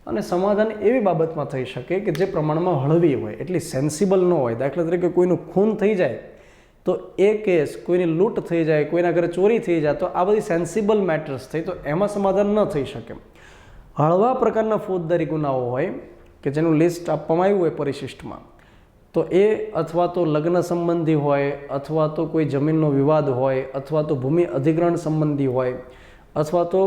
અને સમાધાન એવી બાબતમાં થઈ શકે કે જે પ્રમાણમાં હળવી હોય, એટલી સેન્સિબલ ન હોય. દાખલા તરીકે કોઈનું ખૂન થઈ જાય તો એ કેસ, કોઈની લૂંટ થઈ જાય, કોઈના ઘરે ચોરી થઈ જાય, તો આ બધી સેન્સિબલ મેટર્સ થઈ, તો એમાં સમાધાન ન થઈ શકે. હળવા પ્રકારના ફોજદારી ગુનાઓ હોય કે જેનું લિસ્ટ આપવામાં આવ્યું હોય પરિશિષ્ટમાં, તો એ અથવા તો લગ્ન સંબંધી હોય, અથવા તો કોઈ જમીનનો વિવાદ હોય, અથવા તો ભૂમિ અધિગ્રહણ સંબંધી હોય, અથવા તો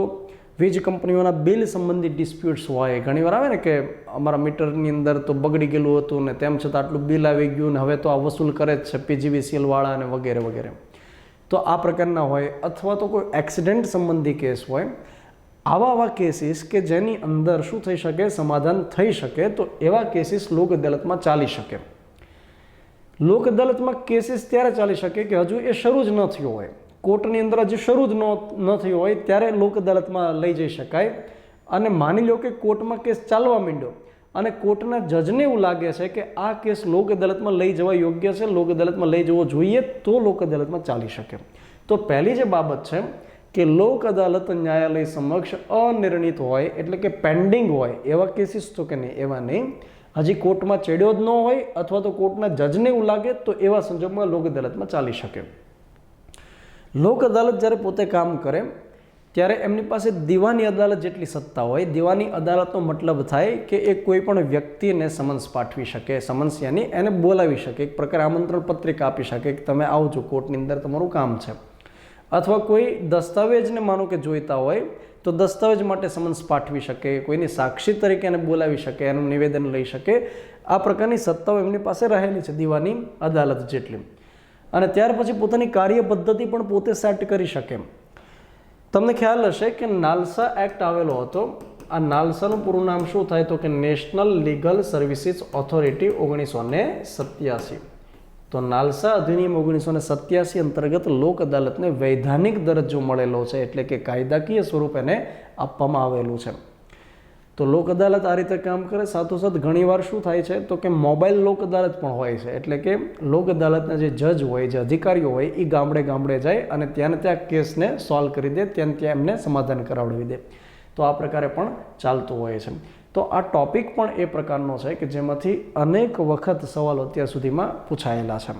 વીજ કંપનીઓના બિલ સંબંધિત ડિસ્પ્યુટ્સ હોય. ઘણીવાર આવે ને કે અમારા મીટરની અંદર તો બગડી ગયેલું હતું ને તેમ છતાં આટલું બિલ આવી ગયું ને હવે તો આ વસૂલ કરે જ છે PGVCL વાળા, અને વગેરે વગેરે. તો આ પ્રકારના હોય, અથવા તો કોઈ એક્સિડન્ટ સંબંધી કેસ હોય. આવા કેસીસ કે જેની અંદર શું થઈ શકે, સમાધાન થઈ શકે, તો એવા કેસીસ લોક અદાલતમાં ચાલી શકે. લોક અદાલતમાં કેસીસ ત્યારે ચાલી શકે કે હજુ એ શરૂ જ ન થયો હોય, કોર્ટની અંદર હજુ શરૂ જ ન થયું હોય, ત્યારે લોક અદાલતમાં લઈ જઈ શકાય. અને માની લો કે કોર્ટમાં કેસ ચાલવા માંડ્યો અને કોર્ટના જજને એવું લાગે છે કે આ કેસ લોક અદાલતમાં લઈ જવા યોગ્ય છે, લોક અદાલતમાં લઈ જવો જોઈએ, તો લોક અદાલતમાં ચાલી શકે. તો પહેલી જે બાબત છે કે લોક અદાલત ન્યાયાલય સમક્ષ અનિર્ણિત હોય, એટલે કે પેન્ડિંગ હોય એવા કેસીસ, તો કે નહીં, એવા નહીં, હજી કોર્ટમાં ચડ્યો જ ન હોય, અથવા તો કોર્ટના જજને એવું લાગે, તો એવા સંજોગમાં લોક અદાલતમાં ચાલી શકે. લોક અદાલત જ્યારે પોતે કામ કરે ત્યારે એમની પાસે દીવાની અદાલત જેટલી સત્તા હોય. દીવાની અદાલતનો મતલબ થાય કે એ કોઈ પણ વ્યક્તિને સમન્સ પાઠવી શકે, સમન્સ યાની એને બોલાવી શકે, એક પ્રકારે આમંત્રણ પત્રિકા આપી શકે કે તમે આવજો, કોર્ટની અંદર તમારું કામ છે. અથવા કોઈ દસ્તાવેજને માનો કે જોઈતા હોય તો દસ્તાવેજ માટે સમન્સ પાઠવી શકે, કોઈની સાક્ષી તરીકે એને બોલાવી શકે, એનું નિવેદન લઈ શકે. આ પ્રકારની સત્તાઓ એમની પાસે રહેલી છે દીવાની અદાલત જેટલી. અને ત્યાર પછી પોતાની કાર્ય પદ્ધતિ પણ પોતે સેટ કરી શકે. તમને ખ્યાલ હશે કે નાલસા એક્ટ આવેલો હતો. આ નાલસાનું પૂરું નામ શું થાય તો કે નેશનલ લીગલ સર્વિસીસ ઓથોરિટી 1987. તો નાલસા અધિનિયમ 1987 અંતર્ગત લોક અદાલતને વૈધાનિક દરજ્જો મળેલો છે, એટલે કે કાયદાકીય સ્વરૂપ એને આપવામાં આવેલું છે. તો લોક અદાલત આ રીતે કામ કરે. સાથોસાથ ઘણીવાર શું થાય છે તો કે મોબાઈલ લોક અદાલત પણ હોય છે, એટલે કે લોક અદાલતના જે જજ હોય, જે અધિકારીઓ હોય, એ ગામડે ગામડે જાય અને ત્યાં કેસને સોલ્વ કરી દે, ત્યાં એમને સમાધાન કરાવડાવી દે. તો આ પ્રકારે પણ ચાલતું હોય છે. તો આ ટોપિક પણ એ પ્રકારનો છે કે જેમાંથી અનેક વખત સવાલો અત્યાર સુધીમાં પૂછાયેલા છે.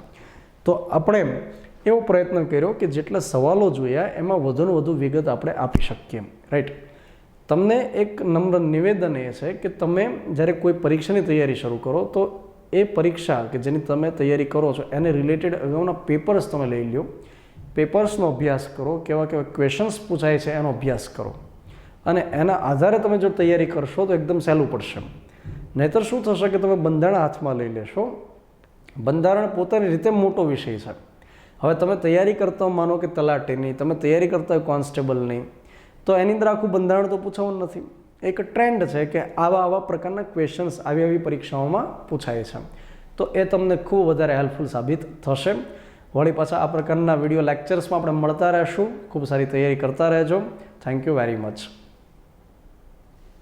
તો આપણે એવો પ્રયત્ન કર્યો કે જેટલા સવાલો જોયા એમાં વધુને વધુ વિગત આપણે આપી શકીએ. રાઈટ. તમને એક નમ્ર નિવેદન એ છે કે તમે જ્યારે કોઈ પરીક્ષાની તૈયારી શરૂ કરો તો એ પરીક્ષા કે જેની તમે તૈયારી કરો છો એને રિલેટેડ અગાઉના પેપર્સ તમે લઈ લો, પેપર્સનો અભ્યાસ કરો, કેવા કેવા ક્વેશ્ચન્સ પૂછાય છે એનો અભ્યાસ કરો, અને એના આધારે તમે જો તૈયારી કરશો તો એકદમ સહેલું પડશે. નહીંતર શું થશે કે તમે બંધારણ હાથમાં લઈ લેશો. બંધારણ પોતાની રીતે મોટો વિષય છે. હવે તમે તૈયારી કરતા માનો કે તલાટીની, તમે તૈયારી કરતા કોન્સ્ટેબલની, તો એની અંદર આખું બંધારણ તો પૂછવાનું નથી. એક ટ્રેન્ડ છે કે આવા પ્રકારના ક્વેશ્ચન્સ આવી પરીક્ષાઓમાં પૂછાય છે. તો એ તમને ખૂબ વધારે હેલ્પફુલ સાબિત થશે. વળી પાછા આ પ્રકારના વિડીયો લેક્ચર્સમાં આપણે મળતા રહેશું. ખૂબ સારી તૈયારી કરતા રહેજો. Thank you very much.